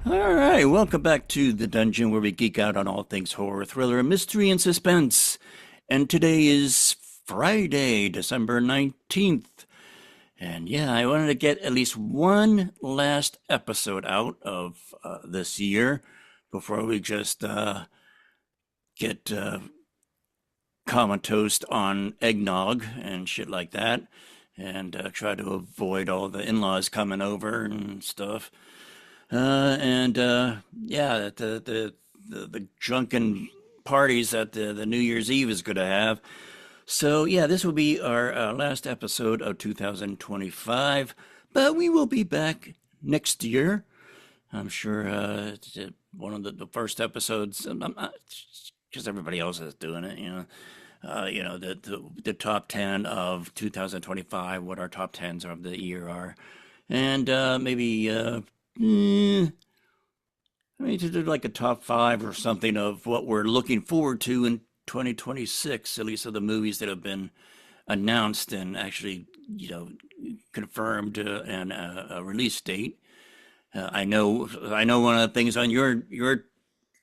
All right, welcome back to the dungeon where we geek out on all things horror, thriller, mystery, and suspense. And today is Friday, December 19th. And yeah, I wanted to get at least one last episode out of this year before we just get comatose on eggnog and shit like that, and try to avoid all the in-laws coming over and stuff. And yeah, the drunken parties that the New Year's Eve is going to have. So yeah, this will be our last episode of 2025, but we will be back next year. I'm sure it's one of the first episodes, because everybody else is doing it, the top 10 of 2025, what our top 10s of the year are, and maybe. I mean, to do like a top five or something of what we're looking forward to in 2026, at least of the movies that have been announced and actually, confirmed and a release date. I know one of the things on your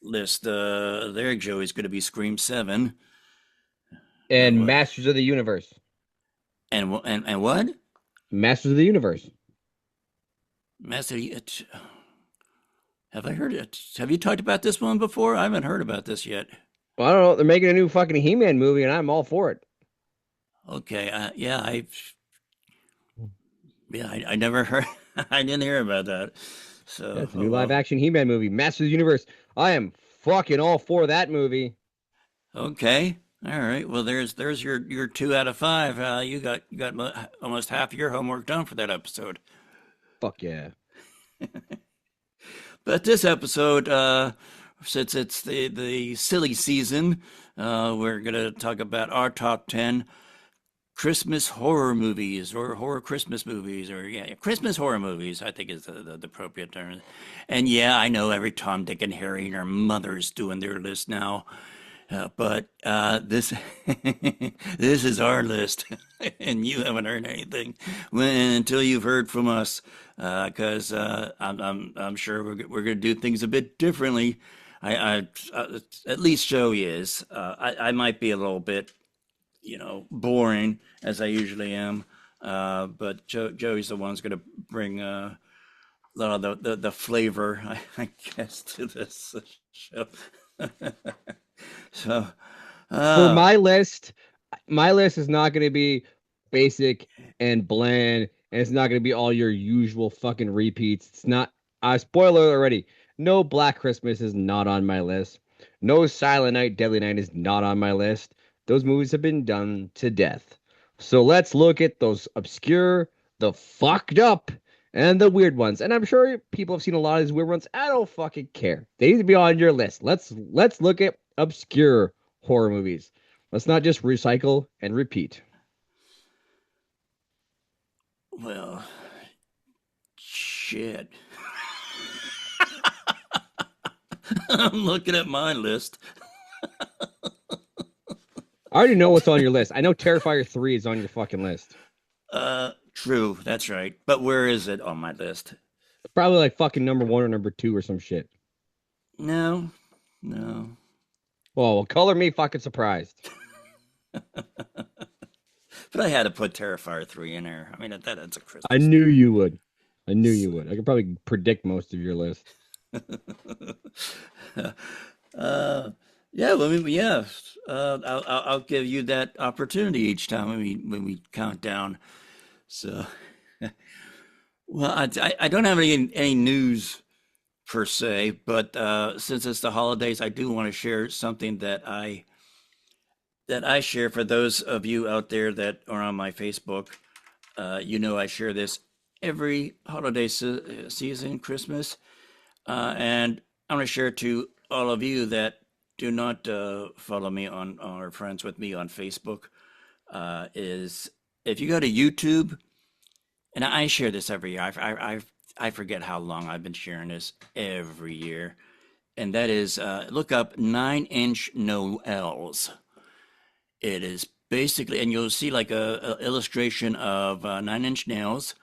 list there, Joe, is going to be Scream 7. And What? Masters of the Universe. And what? Masters of the Universe. Master, have I heard it? Have you talked about this one before? I haven't heard about this yet. Well, I don't know. They're making a new fucking He-Man movie, and I'm all for it. Okay, I never heard, I didn't hear about that. Yeah, So, it's a oh new well. live-action He-Man movie, Masters of the Universe. I am fucking all for that movie. Okay, all right. Well, there's your 2 out of 5. You got almost half your homework done for that episode. Fuck yeah. But this episode, since it's the silly season, we're gonna talk about our top 10 Christmas horror movies or horror Christmas movies or yeah, Christmas horror movies, I think is the appropriate term. And yeah, I know every Tom, Dick, and Harry and their mother's doing their list now. But this this is our list, and you haven't heard anything until you've heard from us, because I'm sure we're going to do things a bit differently. At least Joey is. I might be a little bit, boring as I usually am, but Joey's the one who's going to bring a lot of the flavor, I guess, to this show. So, For uh, my list is not going to be basic and bland, and it's not going to be all your usual fucking repeats. It's not. Spoiler already. No Black Christmas is not on my list. No Silent Night, Deadly Night is not on my list. Those movies have been done to death. So let's look at those obscure, the fucked up, and the weird ones. And I'm sure people have seen a lot of these weird ones. I don't fucking care. They need to be on your list. Let's look at obscure horror movies. Let's not just recycle and repeat. well, shit. I'm looking at my list. I already know what's on your list. I know Terrifier 3 is on your fucking list. True, that's right. But where is it on my list? Probably like fucking number 1 or number 2 or some shit. No, no. Well, color me fucking surprised. But I had to put Terrifier 3 in there. I mean, that's a I Christmas knew movie. you would. I knew you would. I could probably predict most of your list. uh, yeah, well, I mean, yeah. I'll give you that opportunity each time when we count down. So, well, I don't have any news per se, but since it's the holidays, I do want to share something that I share for those of you out there that are on my Facebook. I share this every holiday season, Christmas, and I'm going to share it to all of you that do not follow me on or friends with me on Facebook. Is if you go to YouTube, and I share this every year. I forget how long I've been sharing this every year, and that is look up 9-inch Noels. It is basically, and you'll see like a illustration of 9-inch nails,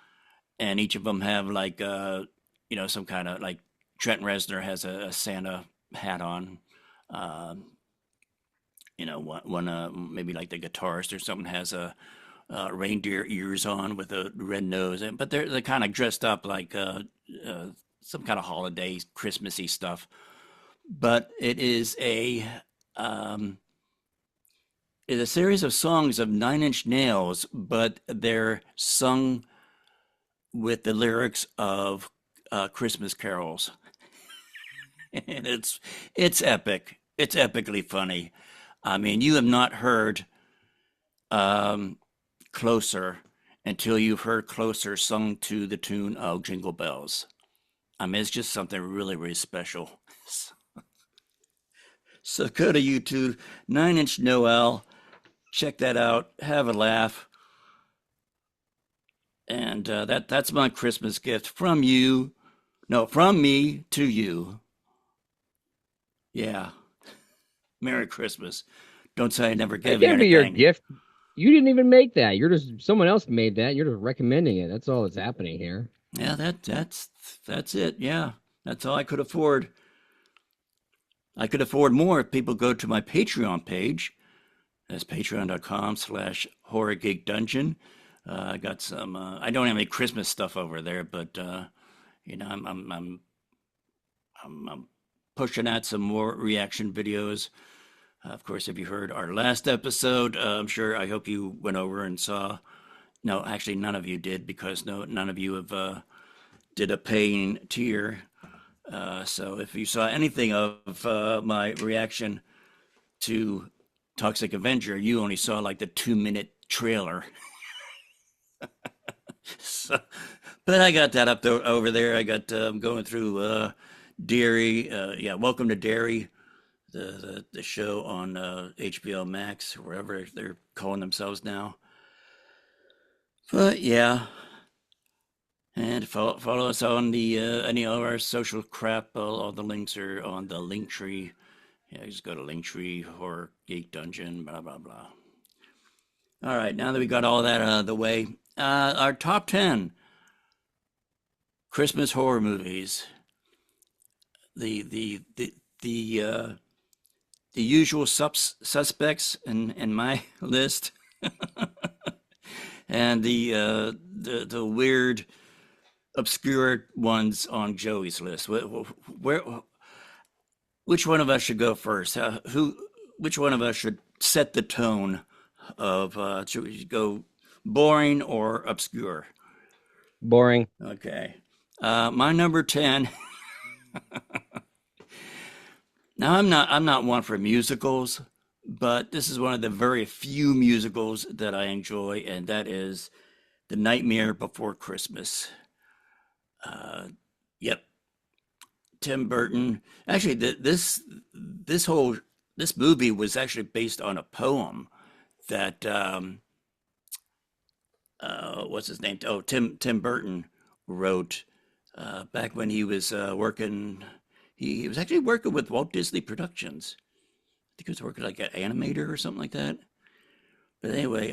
and each of them have like some kind of like Trent Reznor has a Santa hat on. Um, one maybe like the guitarist or something has a reindeer ears on with a red nose, but they're kind of dressed up like uh, some kind of holiday Christmassy stuff. But um, it's a series of songs of 9-inch Nails, but they're sung with the lyrics of Christmas carols, and it's epic. It's epically funny. I mean, you have not heard um, "Closer" until you've heard "Closer" sung to the tune of Jingle Bells. I mean, it's just something really, really special. So go to YouTube, 9-inch Noel, check that out, have a laugh, and that's my Christmas gift from you. No, from me to you. Yeah. Merry Christmas. Don't say I never That gave you can't be your anything. gift. You didn't even make that. You're just someone else made that. You're just recommending it. That's all that's happening here. Yeah, that's it. Yeah. That's all I could afford. I could afford more if people go to my Patreon page. That's patreon.com/ horror geek dungeon. I got some I don't have any Christmas stuff over there, but I'm pushing out some more reaction videos. Of course, if you heard our last episode, I'm sure I hope you went over and saw. No, actually, none of you did because none of you have did a paying tier. So if you saw anything of my reaction to Toxic Avenger, you only saw like the 2-minute trailer. So, but I got that over there. I got going through Dairy. Yeah, Welcome to Dairy, the show on HBO Max, wherever they're calling themselves now. But yeah, and follow us on the any of our social crap. All the links are on the link tree. Yeah, just go to Linktree, Horror Geek Dungeon, blah blah blah. All right, now that we got all that out of the way, our top 10 Christmas horror movies. The the the the uh, the usual suspects in my list, and the weird obscure ones on Joey's list. Where which one of us should go first? Which one of us should set the tone of should we go boring or obscure? Boring. Okay. My number 10. Now I'm not one for musicals, but this is one of the very few musicals that I enjoy, and that is The Nightmare Before Christmas. Uh, yep, Tim Burton. Actually, this whole this movie was actually based on a poem that what's his name? Oh, Tim Burton wrote back when he was working. He was actually working with Walt Disney Productions. I think he was working like an animator or something like that. But anyway,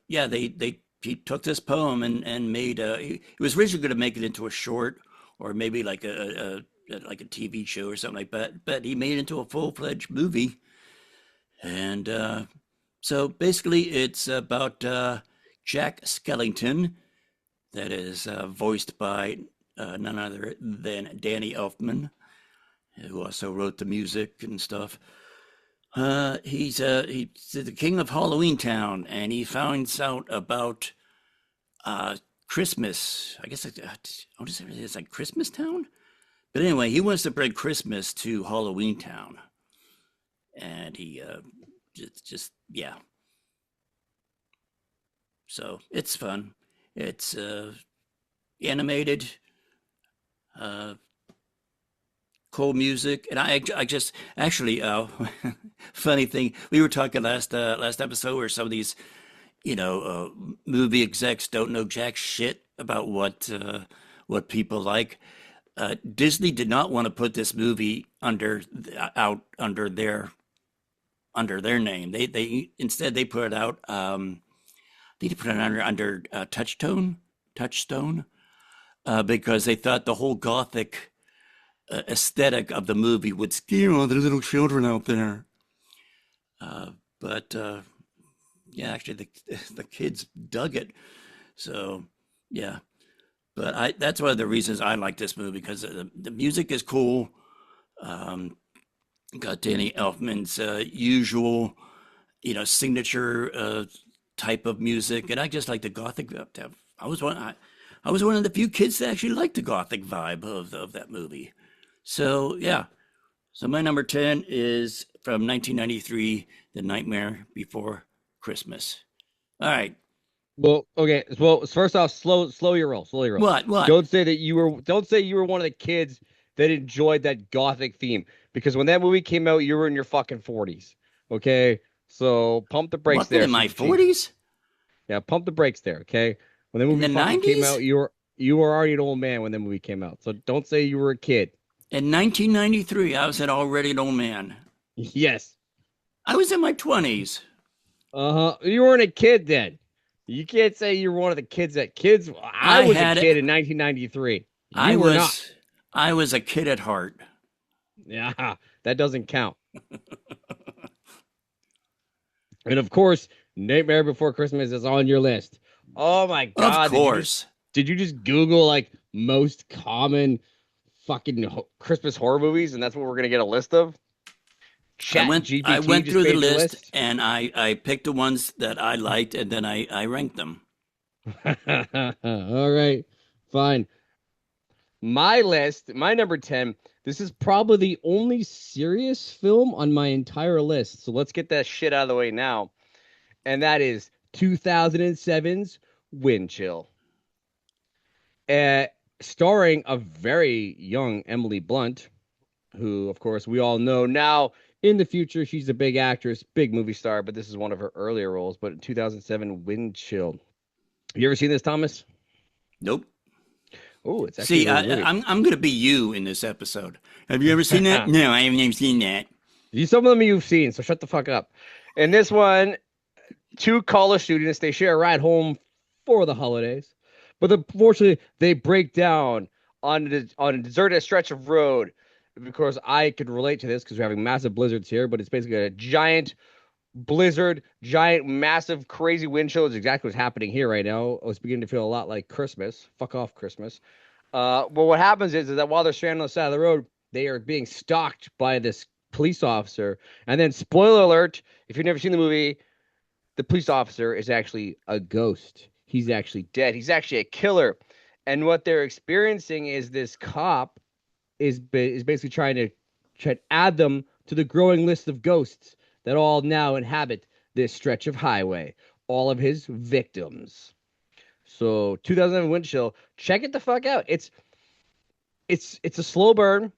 yeah, they he took this poem and made. He was originally going to make it into a short or maybe like a TV show or something like that. But he made it into a full-fledged movie, and so basically, it's about Jack Skellington, that is voiced by none other than Danny Elfman, who also wrote the music and stuff. He's the king of Halloween Town, and he finds out about uh, Christmas. I guess what is it? It's like Christmas Town. But anyway, he wants to bring Christmas to Halloween Town, and he just yeah. So it's fun. It's animated, uh, cool music, and I just actually, funny thing, we were talking last episode where some of these, movie execs don't know jack shit about what people like. Disney did not want to put this movie out under their name. They instead they put it out. They put it under Touchstone, because they thought the whole gothic aesthetic of the movie would scare all the little children out there. But yeah, actually, the kids dug it. So yeah, but I that's one of the reasons I like this movie because the music is cool. Um, got Danny Elfman's usual, signature type of music, and I just like the gothic. I was one. I was one of the few kids that actually liked the gothic vibe of that movie. So yeah. So my number 10 is from 1993, The Nightmare Before Christmas. All right. Well, okay. Well, first off, slow your roll, slow your roll. What? What? Don't say you were one of the kids that enjoyed that gothic theme because when that movie came out, you were in your fucking 40s. Okay, so pump the brakes Wasn't there. in my 40s? Yeah, pump the brakes there. Okay, when the In movie the fucking came 90s? out, you were already an old man when the movie came out. So don't say you were a kid. In 1993, I was already an old man. Yes. I was in my 20s. Uh-huh. You weren't a kid then. You can't say you were one of the kids that kids. I I was a had kid in 1993. I You were not. was I was a kid at heart. Yeah, that doesn't count. And of course, Nightmare Before Christmas is on your list. Oh my Of God, course. did you just Google like most common fucking Christmas horror movies, and that's what we're gonna get a list of? Chat I GPT went just through the made your list list. and I picked the ones that I liked and then I ranked them. All right, fine. My list, my number 10. This is probably the only serious film on my entire list. So let's get that shit out of the way now. And that is 2007's Wind Chill. Uh, Starring a very young Emily Blunt, who, of course, we all know now. In the future, she's a big actress, big movie star, but this is one of her earlier roles. But in 2007, Wind Chill. Have you ever seen this, Thomas? Nope. Oh, it's actually a See, really good movie. I'm going to be you in this episode. Have you ever seen that? No, I haven't even seen that. Some of them you've seen, so shut the fuck up. In this one, two college students, they share a ride home for the holidays, but unfortunately, they break down on a deserted stretch of road. Because I could relate to this because we're having massive blizzards here, but it's basically a giant blizzard, giant, massive, crazy wind chill is exactly what's happening here right now. It's beginning to feel a lot like Christmas. Fuck off, Christmas. But what happens is that while they're stranded on the side of the road, they are being stalked by this police officer. And then, spoiler alert, if you've never seen the movie, the police officer is actually a ghost. He's actually dead. He's actually a killer. And what they're experiencing is this cop is basically try to add them to the growing list of ghosts that all now inhabit this stretch of highway. All of his victims. So 2007 Wind Chill, check it the fuck out. It's a slow burn.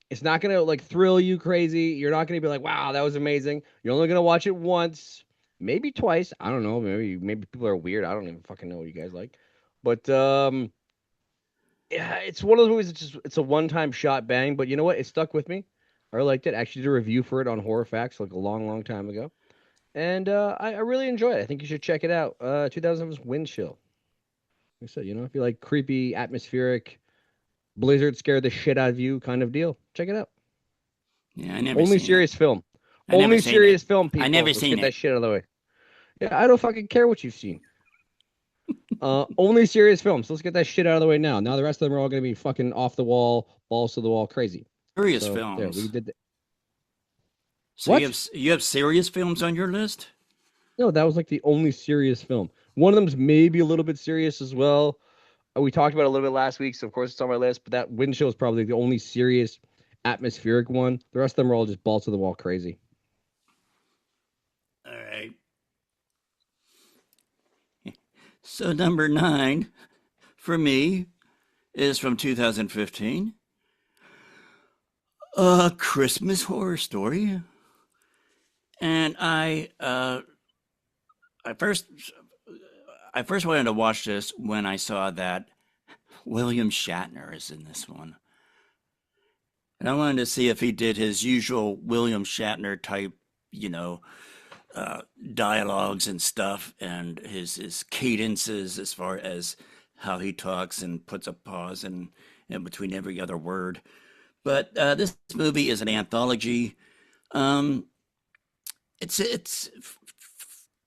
It's not gonna like thrill you crazy. You're not gonna be like, wow, that was amazing. You're only gonna watch it once, maybe twice. I don't know. Maybe people are weird. I don't even fucking know what you guys like. But yeah, it's one of those movies that's just it's a one-time shot bang. But you know what? It stuck with me. I liked it. I actually did a review for it on Horror Facts like a long, long time ago. And I really enjoy it. I think you should check it out. 2007's Wind Chill. Like I said, if you like creepy, atmospheric, blizzard scare the shit out of you kind of deal, check it out. Yeah, I never Only seen it. serious film. I never Only seen it. serious film, I people. never Let's seen get that it. shit out of the way. Yeah, I don't fucking care what you've seen. Only serious films. Let's get that shit out of the way now. Now the rest of them are all going to be fucking off the wall, balls to the wall, crazy. Serious So there, we films. did that. So What? you have serious films on your list? No, that was like the only serious film. One of them's maybe a little bit serious as well. We talked about it a little bit last week, so of course it's on my list. But that Wind Chill is probably the only serious, atmospheric one. The rest of them are all just balls to the wall, crazy. All right. So number 9 for me is from 2015, A Christmas Horror Story. And I first I first wanted to watch this when I saw that William Shatner is in this one. And I wanted to see if he did his usual William Shatner type, you know, uh, dialogues and stuff, and his cadences as far as how he talks and puts a pause in between every other word. But this movie is an anthology. Um, it's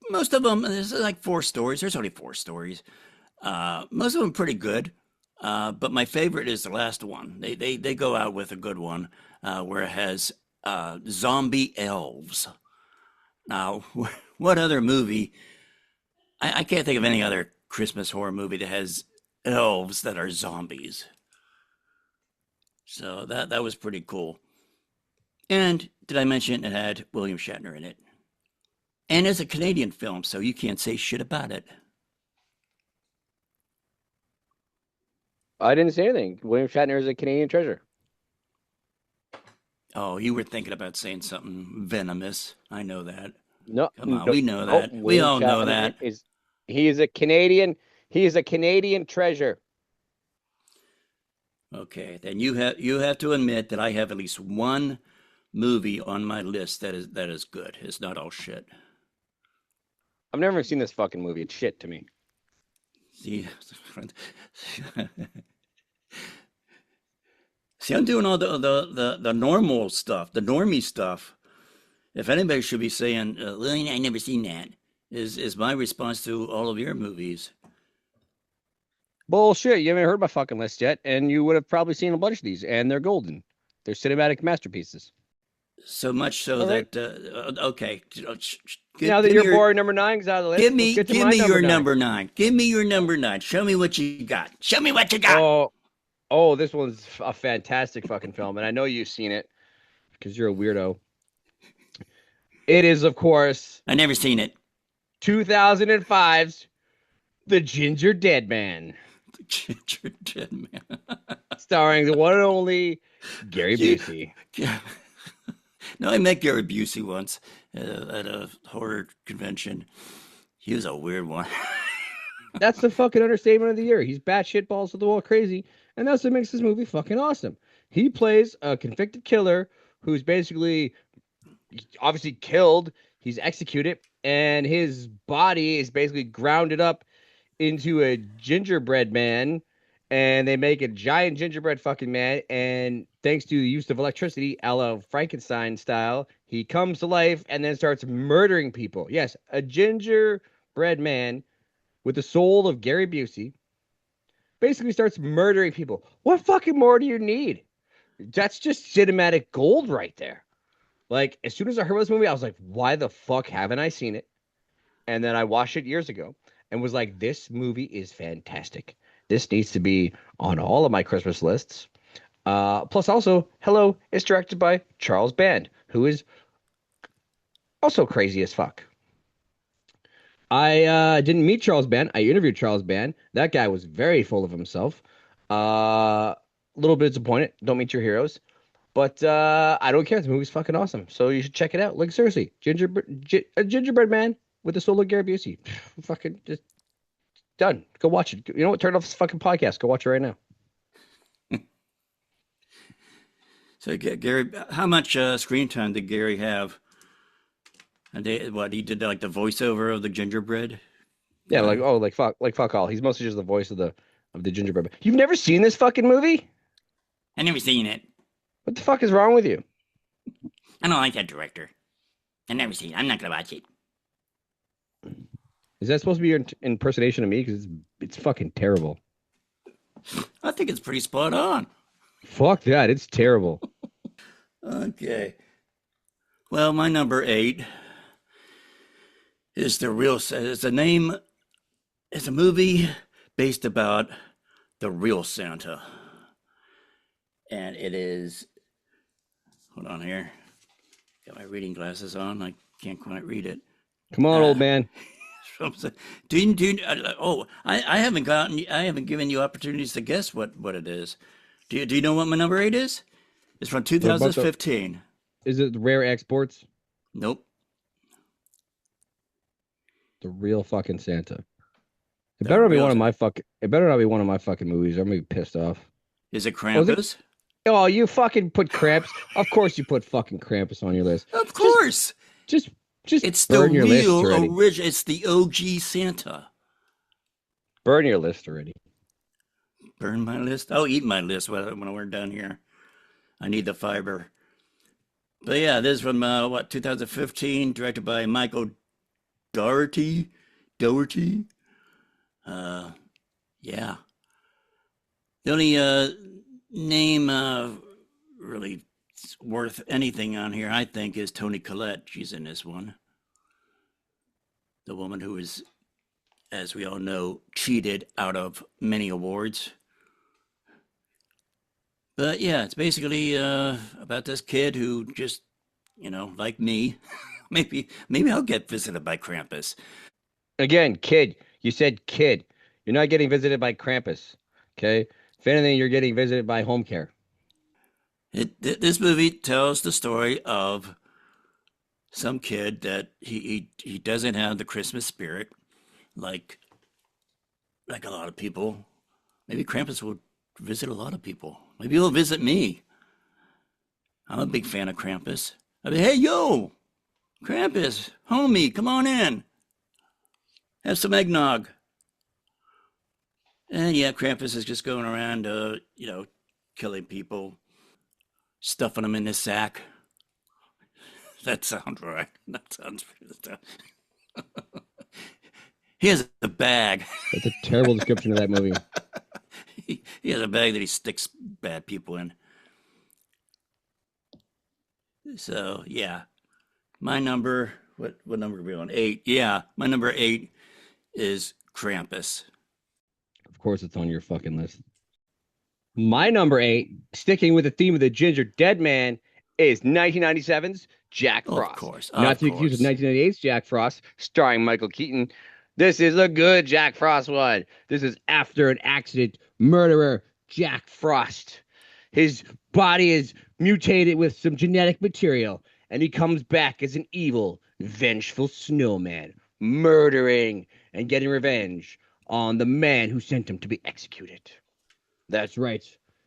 most of them. There's like 4 stories. There's only 4 stories. Most of them pretty good. But my favorite is the last one. They go out with a good one where it has zombie elves. Now, what other movie? I can't think of any other Christmas horror movie that has elves that are zombies. So that was pretty cool. And did I mention it had William Shatner in it? And it's a Canadian film, so you can't say shit about it. I didn't say anything. William Shatner is a Canadian treasure. Oh, you were thinking about saying something venomous. I know that. No, Come on, no, we know no. that. We William all know Shatner that. is he is a Canadian. He is a Canadian treasure. Okay, then you have to admit that I have at least one movie on my list that is good. It's not all shit. I've never seen this fucking movie. It's shit to me. See, see, I'm doing all the normal stuff, the normie stuff. If anybody should be saying, "Well, I never seen that," is my response to all of your movies. Bullshit. You haven't heard my fucking list yet, and you would have probably seen a bunch of these, and they're golden. They're cinematic masterpieces. So much so All right. that okay, Now that give me your your boring number nine's out of the give list, let's me get to give my me number your nine. number 9. Give me your number 9. Show me what you got. Show me what you got. Oh, oh, this one's a fantastic fucking film, and I know you've seen it because you're a weirdo. It is, of course, I never seen it. 2005's The Ginger Dead Man, Ginger Man. starring the one and only Gary You, Busey. no, I met Gary Busey once at a horror convention. He was a weird one. That's the fucking understatement of the year. He's batshit balls to the wall crazy, and that's what makes this movie fucking awesome. He plays a convicted killer who's basically obviously killed. He's executed, and his body is basically grounded up into a gingerbread man, and they make a giant gingerbread fucking man. And thanks to the use of electricity, a la Frankenstein style, he comes to life and then starts murdering people. Yes, a gingerbread man with the soul of Gary Busey basically starts murdering people. What fucking more do you need? That's just cinematic gold right there. Like, as soon as I heard about this movie, I was like, why the fuck haven't I seen it? And then I watched it years ago and was like, this movie is fantastic. This needs to be on all of my Christmas lists. Plus, also, hello, it's directed by Charles Band, who is also crazy as fuck. I didn't meet Charles Band. I interviewed Charles Band. That guy was very full of himself. A little bit disappointed. Don't meet your heroes. But I don't care. The movie's fucking awesome. So you should check it out. Like, seriously, a gingerbread man with the soul of Gary Busey. Fucking just done. Go watch it. You know what? Turn off this fucking podcast. Go watch it right now. So Gary, how much screen time did Gary have? And what he did like the voiceover of the gingerbread Yeah, like guy. oh, like fuck all. He's mostly just the voice of the gingerbread man. You've never seen this fucking movie? I never seen it. What the fuck is wrong with you? I don't like that director. I never seen it. I'm not gonna watch it. Is that supposed to be your impersonation of me? Because it's fucking terrible. I think it's pretty spot on. Fuck that. It's terrible. Okay. Well, my number 8 is the real. It's a name. It's a movie based about the real Santa, and it is. Hold on here. Got my reading glasses on. I can't quite read it. Come on, old Uh, man. I haven't given you opportunities to guess what it is. Do you know what my number eight is? It's from What about the? 2015. Is it rare exports? Nope. The real fucking Santa. It The better not be real one of my fucking. It better not be one of my fucking movies. I'm gonna be pissed off. is it Oh, is it? Krampus? Oh, you fucking put Krampus. Of course, you put fucking Krampus on your list. Of Just, course. just, just It's the burn your list real already. original. It's the OG Santa. Burn your list already. Burn my list. I'll eat my list when we're done here. I need the fiber. But yeah, this is from what 2015, directed by Michael Dougherty. Dougherty. Uh, yeah. The only name really worth anything on here, I think, is Toni Collette. She's in this one. The woman who is, as we all know, cheated out of many awards. But yeah, it's basically about this kid who just, like me, maybe I'll get visited by Krampus. Again, kid. You said kid. You're not getting visited by Krampus. Okay. If anything, you're getting visited by home care. This movie tells the story of some kid that he doesn't have the Christmas spirit, like like a lot of people. Maybe Krampus will visit a lot of people. Maybe he'll visit me. I'm a big fan of Krampus. I mean, hey yo, Krampus, homie, come on in, have some eggnog. And yeah, Krampus is just going around, killing people, stuffing them in his sack. That sounds right. That sounds. He has a bag. That's a terrible description of that movie. He has a bag that he sticks bad people in. So yeah, my number. What number are we on? Eight. Yeah, my number eight is Krampus. Of course, it's on your fucking list. My number eight, sticking with the theme of the Ginger Dead Man, is 1997's Jack Oh, of Frost. course, Not of to be confused with course. 1998's Jack Frost, starring Michael Keaton. This is a good Jack Frost one. This is after an accident, murderer Jack Frost. His body is mutated with some genetic material, and he comes back as an evil, vengeful snowman, murdering and getting revenge on the man who sent him to be executed. That's right.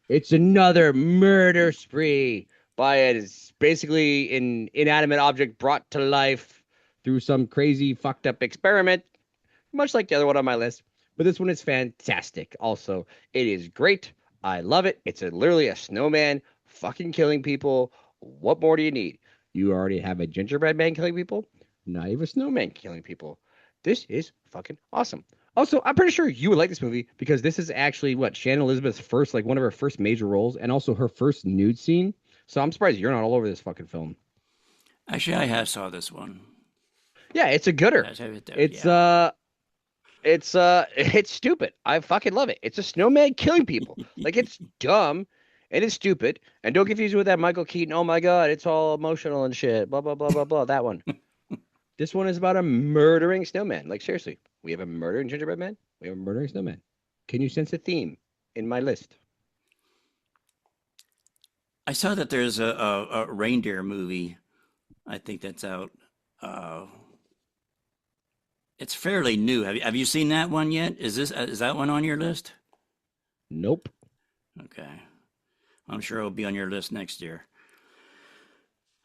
It's another murder spree by basically an inanimate object brought to life through some crazy fucked up experiment, much like the other one on my list. But this one is fantastic. Also, it is great. I love it. It's literally a snowman fucking killing people. What more do you need? You already have a gingerbread man killing people. Now you have a snowman killing people. This is fucking awesome. Also, I'm pretty sure you would like this movie because this is actually what Shannon Elizabeth's first, like one of her first major roles, and also her first nude scene. So I'm surprised you're not all over this fucking film. Actually, I have saw this one. Yeah, it's a gooder. I have it there. It's Yeah. uh it's stupid. I fucking love it. It's a snowman killing people. Like it's dumb and it's stupid. And don't confuse it with that Michael Keaton. Oh my god, it's all emotional and shit. Blah blah blah blah blah. That one. This one is about a murdering snowman. Like seriously, we have a murdering gingerbread man. We have a murdering snowman. Can you sense a theme in my list? I saw that there's a reindeer movie. I think that's out. Uh, it's fairly new. Have you seen that one yet? Is that one on your list? Nope. Okay. I'm sure it'll be on your list next year.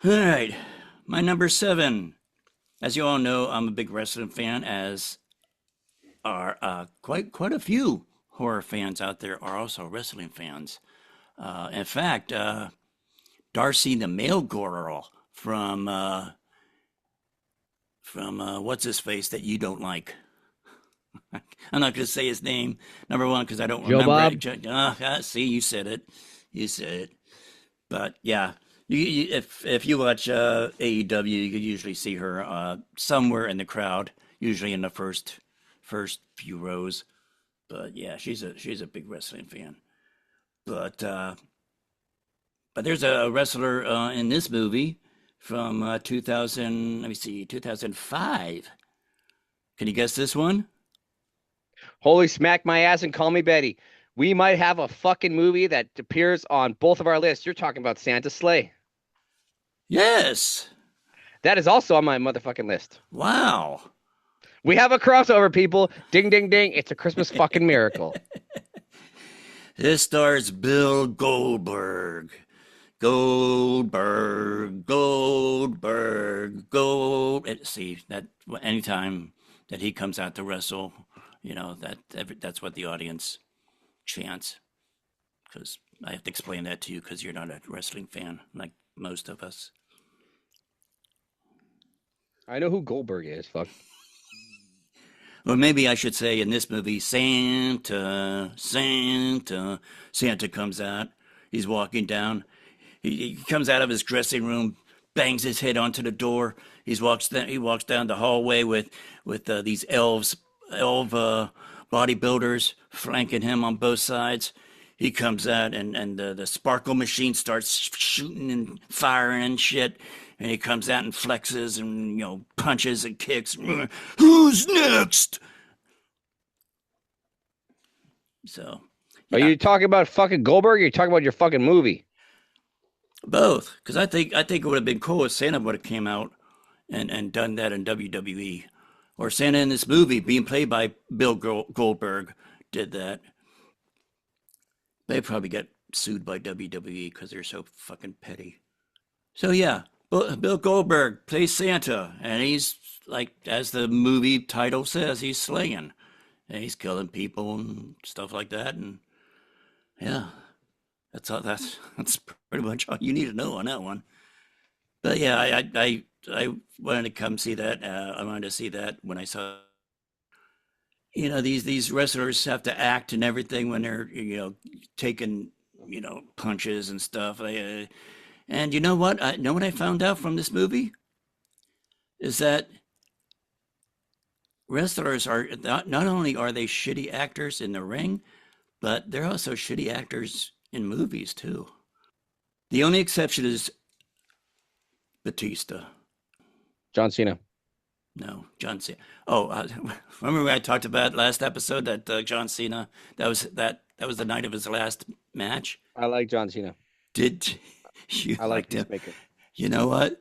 All right. My number seven. As you all know, I'm a big wrestling fan, as are quite a few horror fans out there are also wrestling fans. In fact, Darcy the Mail Girl from what's his face that you don't like. I'm not going to say his name. Number one, because I don't Joe remember Bob. it. See, you said it. You said it. But yeah, if you watch AEW, you can usually see her somewhere in the crowd, usually in the first few rows. But yeah, she's a big wrestling fan. But uh, but there's a wrestler in this movie from 2000. Let me see, 2005. Can you guess this one? Holy smack my ass and call me Betty. We might have a fucking movie that appears on both of our lists. You're talking about Santa's Sleigh. Yes. That is also on my motherfucking list. Wow. We have a crossover, people. Ding, ding, ding. It's a Christmas fucking miracle. This stars Bill Goldberg. Goldberg, Goldberg, Gold. See that anytime that he comes out to wrestle, that's what the audience chants. Because I have to explain that to you because you're not a wrestling fan like most of us. I know who Goldberg is. Fuck. Or maybe I should say in this movie, Santa, Santa, Santa comes out. He's walking down. He comes out of his dressing room, bangs his head onto the door. He walks down the hallway with these elf bodybuilders flanking him on both sides. He comes out and the sparkle machine starts shooting and firing and shit. And he comes out and flexes and punches and kicks. Who's next? So Are yeah, you talking about fucking Goldberg or are you talking about your fucking movie? both. Because I think it would have been cool if Santa would have came out and done that in WWE, or Santa in this movie being played by Bill Goldberg did that. They probably get sued by WWE because they're so fucking petty. So yeah, Bill Goldberg plays Santa, and he's like, as the movie title says, he's slaying, and he's killing people and stuff like that. And yeah, that's all. That's pretty much all you need to know on that one. But yeah, I wanted to come see that. I wanted to see that when I saw. These wrestlers have to act and everything when they're taking punches and stuff. And you know what? I know what I found out from this movie is that wrestlers are not only are they shitty actors in the ring, but they're also shitty actors in movies too. The only exception is Batista. John Cena. No, John Cena. Oh, remember when I talked about last episode that John Cena that was the night of his last match? I like John Cena. Did you I like liked him? Peacemaker. You know what?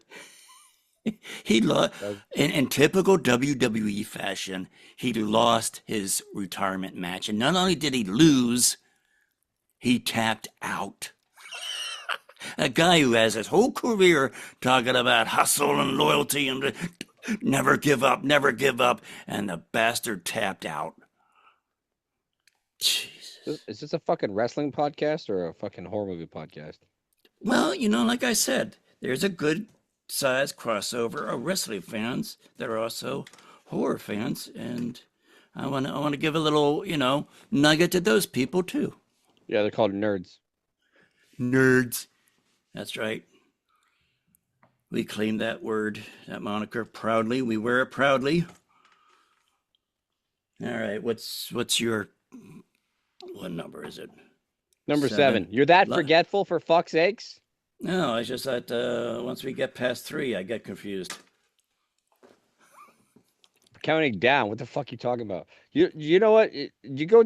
He lost That was- in typical WWE fashion. He lost his retirement match, and not only did he lose, he tapped out. A guy who has his whole career talking about hustle and loyalty and never give up, and the bastard tapped out. Jesus. Is this a fucking wrestling podcast or a fucking horror movie podcast? Well, like I said, there's a good sized crossover of wrestling fans that are also horror fans, and I want to give a little, nugget to those people too. Yeah, they're called nerds. Nerds. That's right. We claim that word, that moniker proudly. We wear it proudly. All right, what's your what number is it? Number 7. Seven. You're that forgetful for fuck's sakes? No, I just thought once we get past 3, I get confused. Counting down. What the fuck you talking about? You know what? You go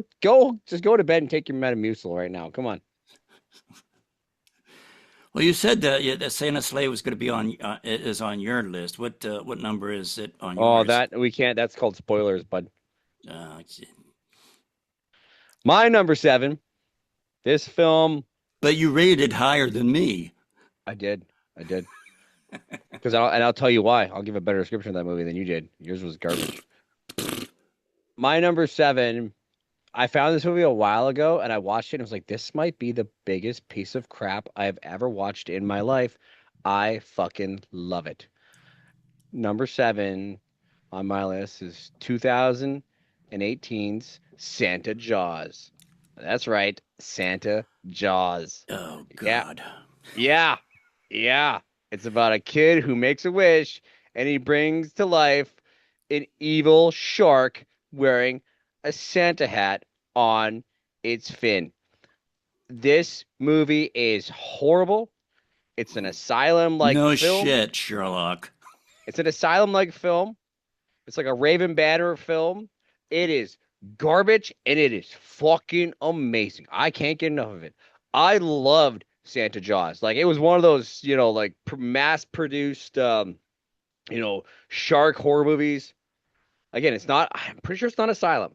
just go to bed and take your Metamucil right now. Come on. Well, you said that Santa Sleigh was going to be is on your list. What number is it on Oh, yours? that we can't. That's called spoilers, bud. Uh, My number 7. This film, but you rated it higher than me. I did. Because I'll tell you why. I'll give a better description of that movie than you did. Yours was garbage. My number 7. I found this movie a while ago and I watched it and was like, this might be the biggest piece of crap I've ever watched in my life. I fucking love it. Number 7 on my list is 2018's Santa Jaws. That's right, Santa Jaws. Oh Yeah, God. yeah, yeah. It's about a kid who makes a wish and he brings to life an evil shark wearing a Santa hat on its fin. This movie is horrible. It's an asylum-like No film. shit, Sherlock. It's an asylum-like film. It's like a Raven Banner film. It is garbage and it is fucking amazing. I can't get enough of it. I loved Santa Jaws. Like it was one of those, like mass produced shark horror movies. Again, I'm pretty sure it's not Asylum.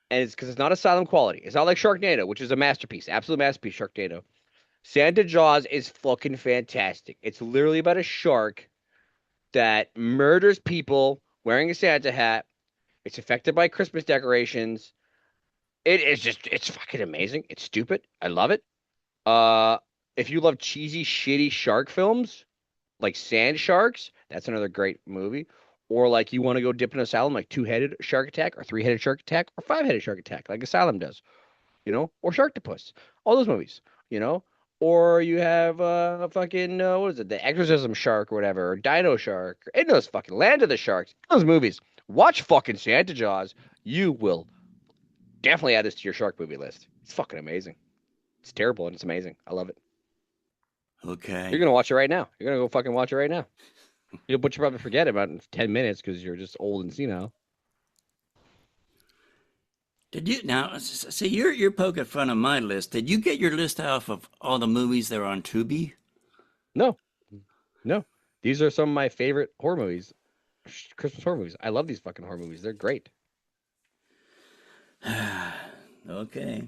And it's because it's not Asylum quality. It's not like Sharknado, which is a masterpiece, absolute masterpiece, Sharknado. Santa Jaws is fucking fantastic. It's literally about a shark that murders people wearing a Santa hat. It's affected by Christmas decorations. It's fucking amazing. It's stupid. I love it. Uh, if you love cheesy, shitty shark films like Sand Sharks, that's another great movie. Or like you want to go dip in Asylum, like two-headed shark attack, or three-headed shark attack, or five-headed shark attack, like Asylum does, or Sharktopus. All those movies, you know. Or you have fucking what is it, the Exorcism Shark or whatever, or Dino Shark, or any of those fucking Land of the Sharks. Those movies. Watch fucking Santa Jaws. You will definitely add this to your shark movie list. It's fucking amazing. It's terrible and it's amazing. I love it. You're Okay. gonna watch it right now. You're gonna go fucking watch it right now. But you probably forget about it in 10 minutes because you're just old and senile. Did you now see you're poking fun of my list? Did you get your list off of all the movies that are on Tubi? No, no. These are some of my favorite horror movies. Christmas horror movies. I love these fucking horror movies. They're great. Okay.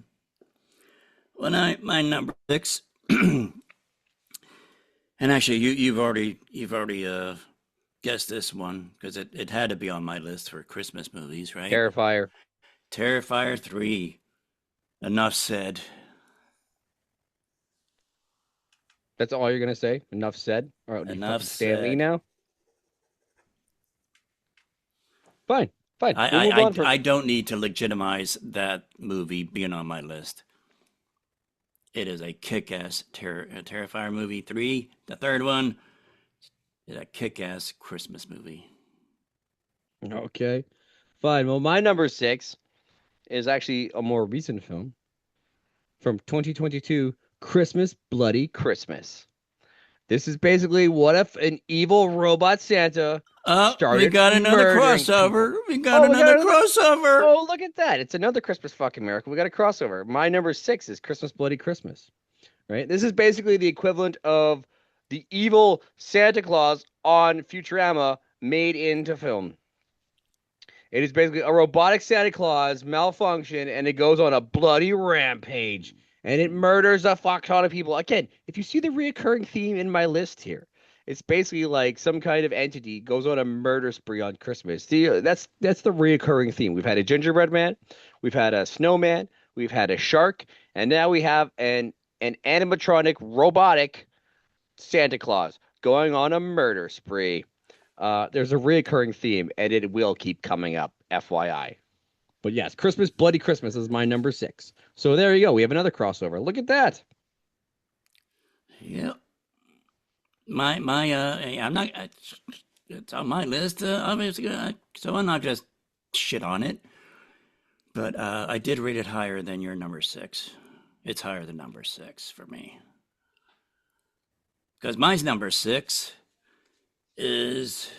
Well, my number six, and actually you've already guessed this one because it had to be on my list for Christmas movies, right? Terrifier. Terrifier 3. Enough said. That's all you're gonna say? Enough said? All right, do you Enough fucking Stan Lee said. now? Fine, fine. I, We'll I, move on I, from. I don't need to legitimize that movie being on my list. It is a kick-ass Terrifier movie. 3, the third one, is a kick-ass Christmas movie. Okay, fine. Well, my number six is actually a more recent film from 2022, Christmas Bloody Christmas. This is basically what if an evil robot Santa Oh, we started got another murdering people. crossover. We got Oh, we got another another. crossover. Oh, look at that. It's another Christmas fucking miracle. We got a crossover. My number six is Christmas Bloody Christmas, right? This is basically the equivalent of the evil Santa Claus on Futurama made into film. It is basically a robotic Santa Claus malfunction, and it goes on a bloody rampage, and it murders a fuck ton of people. Again, if you see the reoccurring theme in my list here, it's basically like some kind of entity goes on a murder spree on Christmas. See, that's the reoccurring theme. We've had a gingerbread man, we've had a snowman, we've had a shark, and now we have an animatronic robotic Santa Claus going on a murder spree. There's a reoccurring theme, and it will keep coming up, FYI. But yes, Christmas Bloody Christmas is my number six. So there you go. We have another crossover. Look at that. Yep. I'm not. It's on my list, obviously. So I'm not just shit on it, but I did rate it higher than your number six. It's higher than number six for me because my number six is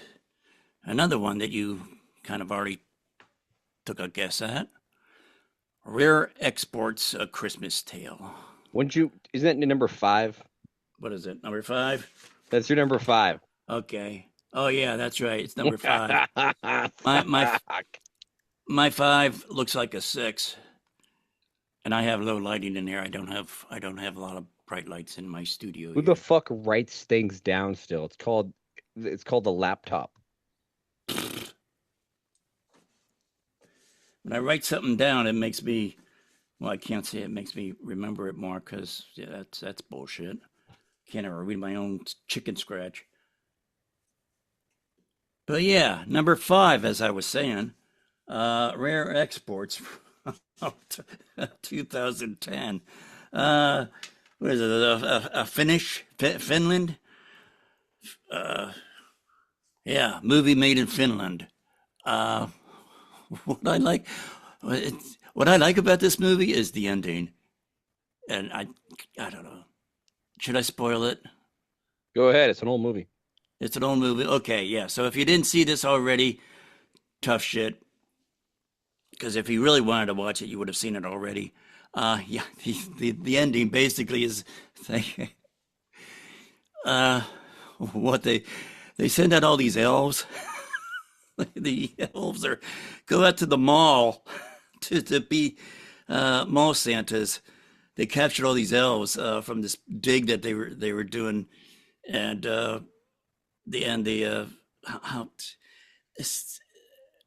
another one that you kind of already took a guess at. Rare Exports: A Christmas Tale. Isn't that number five? What is it? Number 5? That's your number five. Okay. Oh yeah, that's right. It's number 5. My my Fuck. my 5 looks like a 6, and I have low lighting in here. I don't have a lot of bright lights in my studio Who the here. fuck writes things down still? It's called the laptop. When I write something down, it makes me, well, I can't say it makes me remember it more because yeah, that's bullshit. Can't ever read my own chicken scratch. But yeah, number 5, as I was saying, Rare Exports from 2010. Uh, what is it? A Finland? Uh, yeah, movie made in Finland. Uh, what I like, what I like about this movie is the ending, and I don't know. Should I spoil it? Go ahead. It's an old movie. It's an old movie. Okay, yeah. So if you didn't see this already, tough shit. Because if you really wanted to watch it, you would have seen it already. Yeah, the ending basically is they, uh, what they send out all these elves. The elves are go out to the mall to be mall Santas. They captured all these elves from this dig that they were doing, and how, it's-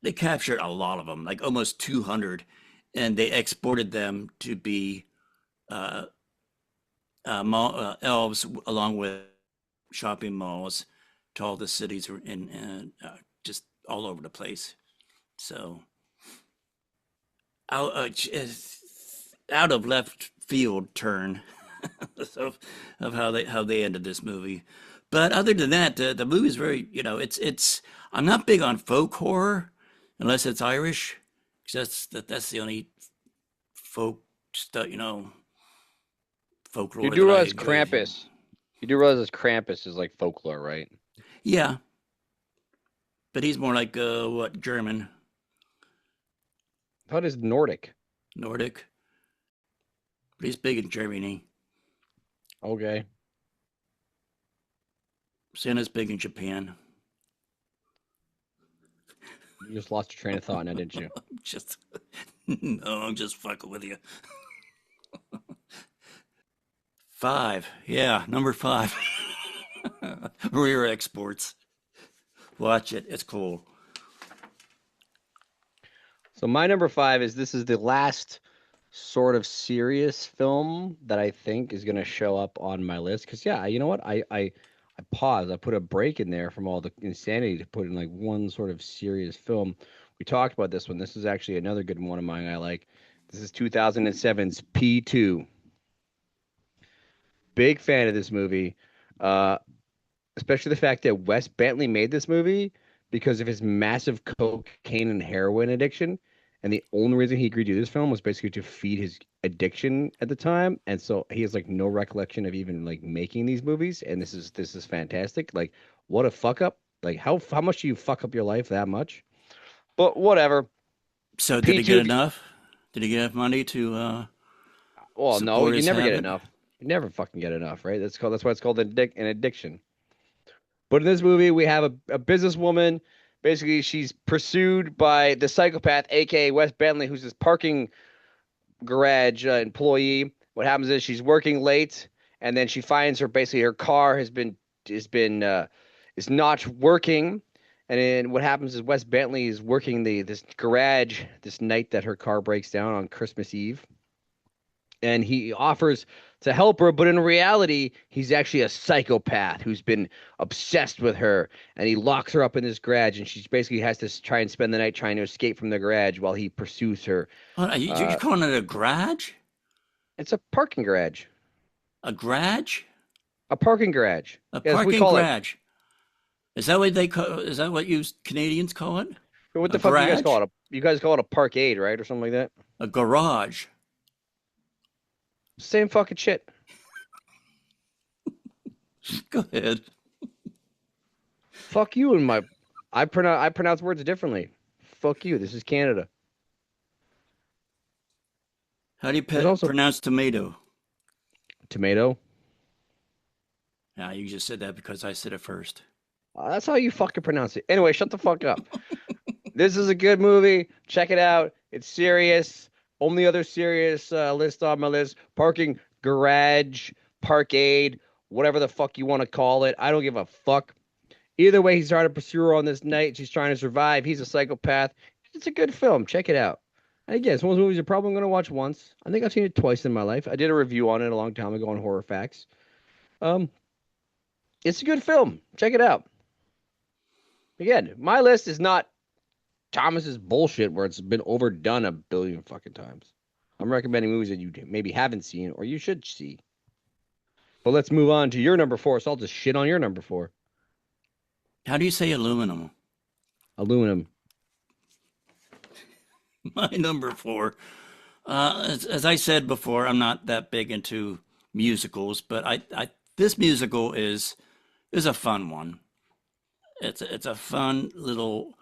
they captured a lot of them, like almost 200, and they exported them to be uh, elves along with shopping malls to all the cities in just all over the place. So out, out of left field turn of how they ended this movie. But other than that, the movie's very, it's. I'm not big on folk horror unless it's Irish, 'cause that's the only folk stuff, You folklore do that I realize enjoy. Krampus. You do realize this Krampus is like folklore, right? Yeah, but he's more like what, German, I thought it's Nordic. Nordic, but he's big in Germany. Okay. Santa's big in Japan. You just lost your train of thought now, didn't you? Just no, I'm just fucking with you. Five, yeah, number five. Rear exports. Watch it. It's cool. So my number five is this is the last sort of serious film that I think is going to show up on my list. Because yeah, you know what? I paused. I put a break in there from all the insanity to put in like one sort of serious film. We talked about this one. This is actually another good one of mine I like. This is 2007's P2. Big fan of this movie. Uh, Especially the fact that Wes Bentley made this movie because of his massive cocaine and heroin addiction. And the only reason he agreed to do this film was basically to feed his addiction at the time. And so he has like no recollection of even like making these movies. And this is fantastic. Like, what a fuck up. Like how much do you fuck up your life that much? But whatever. So did he get P2, enough? Did he get enough money to well, no, support you his never get habit? enough. You never fucking get enough, right? That's why it's called an addiction. But in this movie, we have a businesswoman. Basically, she's pursued by the psychopath, aka Wes Bentley, who's this parking garage employee. What happens is she's working late, and then she finds her car has been is not working. And then what happens is Wes Bentley is working this garage this night that her car breaks down on Christmas Eve, and he offers to help her, but in reality, he's actually a psychopath who's been obsessed with her, and he locks her up in this garage, and she basically has to try and spend the night trying to escape from the garage while he pursues her. Hold on, you Uh, calling it a garage? it's a parking garage, A garage? a parking garage. A Yes, we parking call it. garage. Is that what they call? Is that what you Canadians call it? What A the fuck do you guys garage? call it? You guys call it a parkade, right, or something like that? A garage. Same fucking shit. Go ahead. Fuck you and my. I pronounce words differently. Fuck you. This is Canada. How do you There's also pronounce tomato? tomato. Ah, you just said that because I said it first. That's how you fucking pronounce it. Anyway, shut the fuck up. This is a good movie. Check it out. It's serious. Only other serious list on my list: parking garage, parkade, whatever the fuck you want to call it. I don't give a fuck. Either way, he's trying to pursue her on this night. She's trying to survive. He's a psychopath. It's a good film. Check it out. And again, it's one of those movies you're probably going to watch once. I think I've seen it twice in my life. I did a review on it a long time ago on Horror Facts. Um, it's a good film. Check it out. Again, my list is not Thomas's bullshit where it's been overdone a billion fucking times. I'm recommending movies that you maybe haven't seen or you should see. But let's move on to your number four. So I'll just shit on your number four. How do you say aluminum? Aluminum. My number four. As I said before, I'm not that big into musicals, but this musical is a fun one. It's a fun little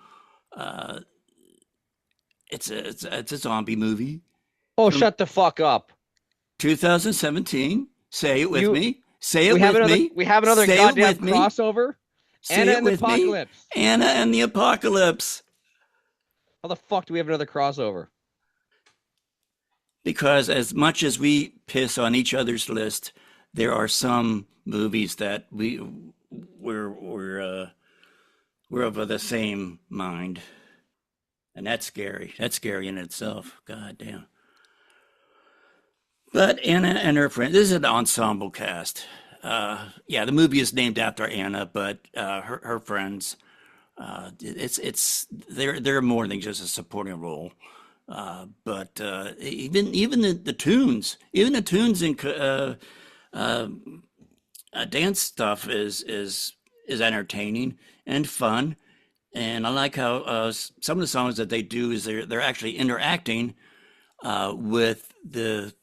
It's a zombie movie Oh, from shut the fuck up. 2017. Say it with You me. Say it with me. we have another Say it goddamn with me. crossover. Say Anna it and the with me. Apocalypse. Anna and the Apocalypse. How the fuck do we have another crossover? Because as much as we piss on each other's list, there are some movies that we're of the same mind, and that's scary. That's scary in itself. God damn. But Anna and her friend. This is an ensemble cast. Yeah, the movie is named after Anna, but her friends. It's they're more than just a supporting role. But even the tunes, even the tunes in uh, dance stuff is entertaining and fun. And I like how some of the songs that they do is they're actually interacting with the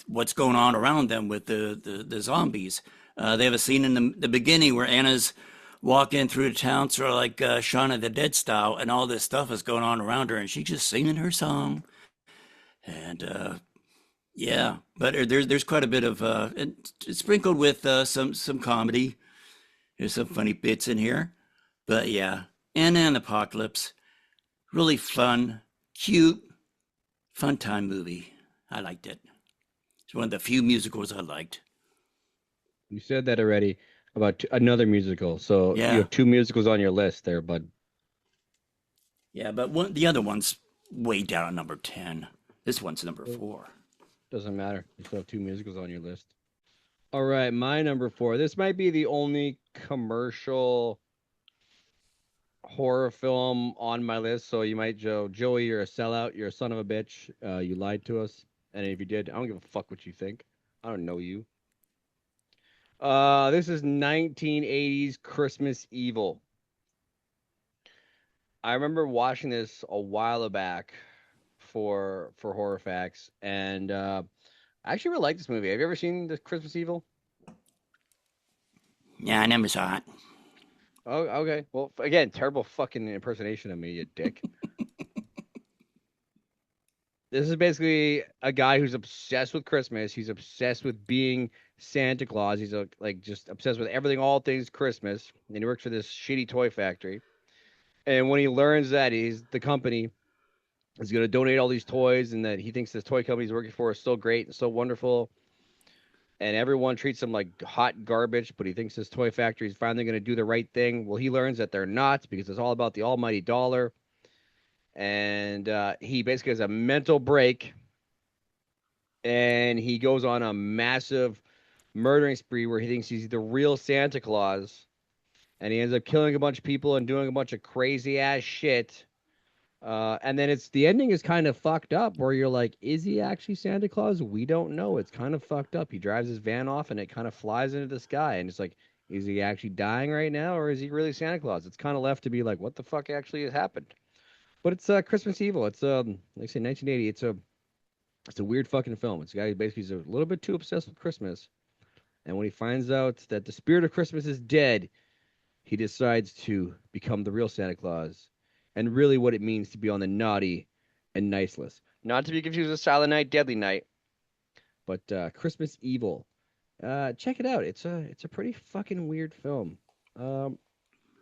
what's going on around them with the zombies. They have a scene in the beginning where Anna's walking through the town, sort of like Shaun of the Dead style, and all this stuff is going on around her, and she's just singing her song. And yeah, but there's quite a bit of it's sprinkled with some comedy. There's some funny bits in here, but yeah, Anna and Apocalypse, really fun, cute, fun time movie. I liked it. It's one of the few musicals I liked. You said that already about another musical. So you Yeah, have two musicals on your list there, bud. yeah, but the other one's way down at number 10. This one's number 4. Doesn't matter. You still have two musicals on your list. All right, my number four. This might be the only commercial horror film on my list. So you might, Joey, you're a sellout. You're a son of a bitch. You lied to us. And if you did, I don't give a fuck what you think. I don't know you. This is 1980s Christmas Evil. I remember watching this a while back for Horror Facts, and I actually really like this movie. Have you ever seen the Christmas Evil? Yeah, I never saw it. Oh, okay. Well, again, terrible fucking impersonation of me, you dick. This is basically a guy who's obsessed with Christmas. He's obsessed with being Santa Claus. He's like just obsessed with everything, all things Christmas. And he works for this shitty toy factory. And when he learns that the company is going to donate all these toys, and that he thinks this toy company he's working for is so great and so wonderful, and everyone treats him like hot garbage, but he thinks this toy factory is finally going to do the right thing. Well, he learns that they're not, because it's all about the almighty dollar. And he basically has a mental break, and he goes on a massive murdering spree where he thinks he's the real Santa Claus, and he ends up killing a bunch of people and doing a bunch of crazy ass shit. And then the ending is kind of fucked up, where you're like, is he actually Santa Claus? We don't know. It's kind of fucked up. He drives his van off and it kind of flies into the sky, and it's like, is he actually dying right now, or is he really Santa Claus? It's kind of left to be like, what the fuck actually has happened? But it's Christmas Evil. It's like I say, 1980. It's a weird fucking film. It's a guy who basically is a little bit too obsessed with Christmas, and when he finds out that the spirit of Christmas is dead, he decides to become the real Santa Claus, and really what it means to be on the naughty and nice list. Not to be confused with Silent Night, Deadly Night, but Christmas Evil. Check it out. It's a pretty fucking weird film. Um,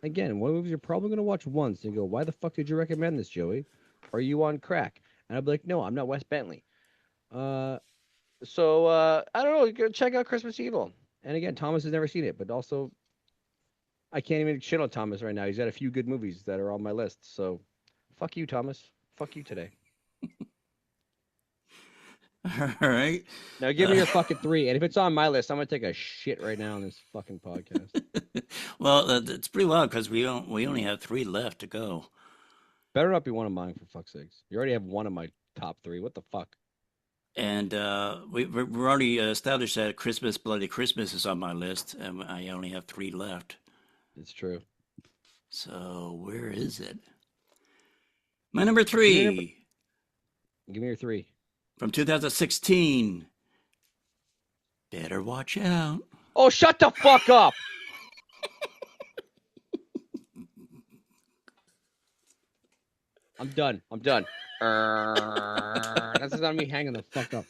Again, one of the movies you're probably gonna watch once and go, "Why the fuck did you recommend this, Joey? Are you on crack?" And I'd be like, "No, I'm not Wes Bentley." Uh, I don't know. Go check out Christmas Evil. And again, Thomas has never seen it, but also I can't even shit on Thomas right now. He's got a few good movies that are on my list. So, fuck you, Thomas. Fuck you today. All right. Now give me Uh, your fucking three. And if it's on my list, I'm gonna take a shit right now on this fucking podcast. well, it's pretty wild because we only have 3 left to go. Better not be one of mine, for fuck's sakes. You already have one of my top three. What the fuck? And we've already established that Christmas, Bloody Christmas is on my list, and I only have 3 left. It's true. So where is it? My number Give me your number. 3 Give me your three. from 2016. Better watch out. Oh, shut the fuck up! I'm done. I'm done. That's just not me hanging the fuck up.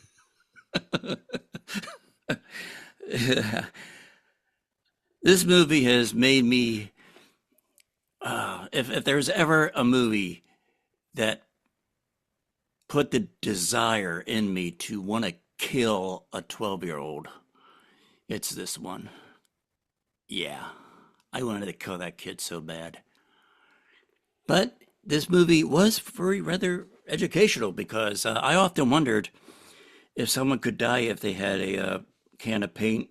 This movie has made me. If there's ever a movie that put the desire in me to want to kill a 12-year-old, it's this one. Yeah, I wanted to kill that kid so bad. But this movie was very rather educational because I often wondered if someone could die if they had a can of paint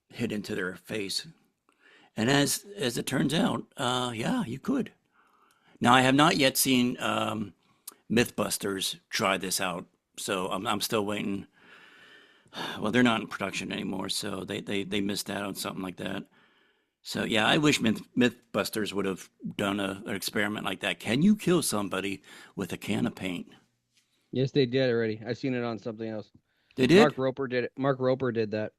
hit into their face. And as it turns out, yeah, you could. Now I have not yet seen MythBusters try this out, so I'm still waiting. Well, they're not in production anymore, so they missed out on something like that. So yeah, I wish MythBusters would have done an experiment like that. Can you kill somebody with a can of paint? Yes, they did already. I've seen it on something else. They did? Mark Roper did it. Mark Roper did that.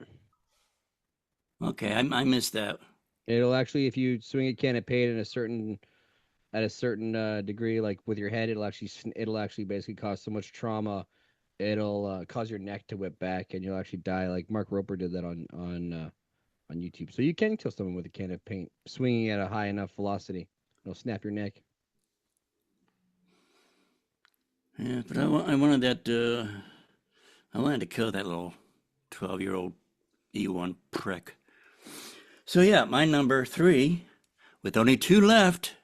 Okay, I missed that. It'll actually, if you swing a can of paint at a certain degree, like with your head, it'll actually basically cause so much trauma. It'll cause your neck to whip back, and you'll actually die. Like Mark Roper did that on YouTube. So you can kill someone with a can of paint, swinging at a high enough velocity. It'll snap your neck. Yeah, but I wanted that. I wanted to kill that little 12-year-old E1 prick. So yeah, my number three, with only two left,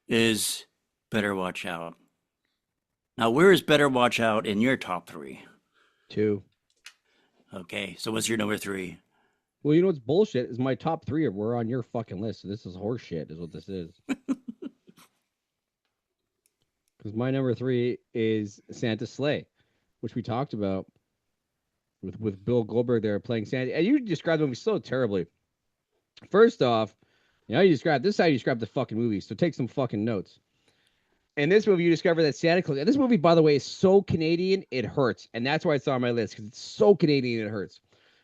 is Better Watch Out. Now, where is Better Watch Out in your top three? Two. Okay, so what's your number three? Well, you know what's bullshit is my top three were on your fucking list. So this is horseshit, is what this is. Because my number three is Santa Sleigh, which we talked about with Bill Goldberg there playing Santa. And you described the movie so terribly. First off, you describe this is how you describe the fucking movie. So take some fucking notes. In this movie, you discover that Santa Claus. And this movie, by the way, is so Canadian it hurts, and that's why it's on my list because it's so Canadian it hurts.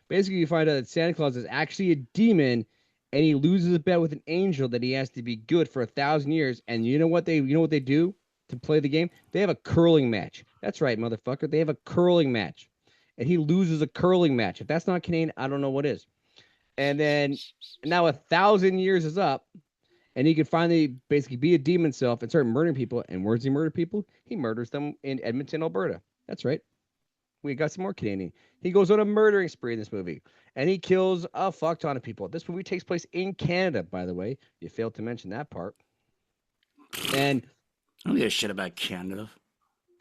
Basically, you find out that Santa Claus is actually a demon, and he loses a bet with an angel that he has to be good for 1,000 years. And you know what they do to play the game? They have a curling match. That's right, motherfucker. They have a curling match, and he loses a curling match. If that's not Canadian, I don't know what is. And then now 1,000 years is up, and he could finally basically be a demon self and start murdering people. And where does he murder people? He murders them in Edmonton, Alberta. That's right. We got some more Canadian. He goes on a murdering spree in this movie, and he kills a fuck ton of people. This movie takes place in Canada, by the way. You failed to mention that part. And I don't give a shit about Canada.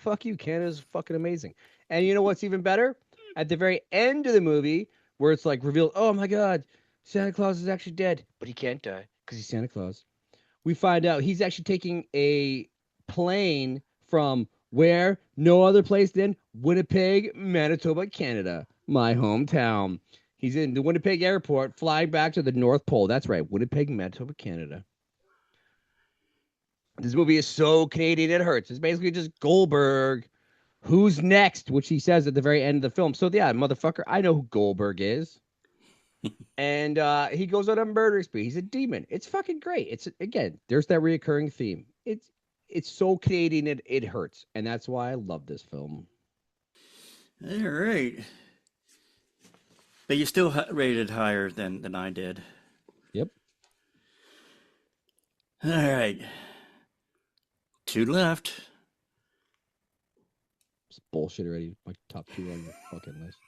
fuck you, Canada's fucking amazing. And you know what's even better? At the very end of the movie, where it's like revealed, oh my god, Santa Claus is actually dead, but he can't die because he's Santa Claus. We find out he's actually taking a plane from where? No other place than Winnipeg, Manitoba, Canada, my hometown. He's in the Winnipeg airport, flying back to the North Pole. That's right, Winnipeg, Manitoba, Canada. This movie is so Canadian it hurts. It's basically just Goldberg. Who's next? Which he says at the very end of the film. So yeah, motherfucker, I know who Goldberg is. And he goes on a murder spree. He's a demon. It's fucking great. It's again, there's that reoccurring theme. It's so Canadian it hurts, and that's why I love this film. All right. But you still rated higher than I did. Yep. All right. Two left. It's bullshit already. My top two on your fucking list.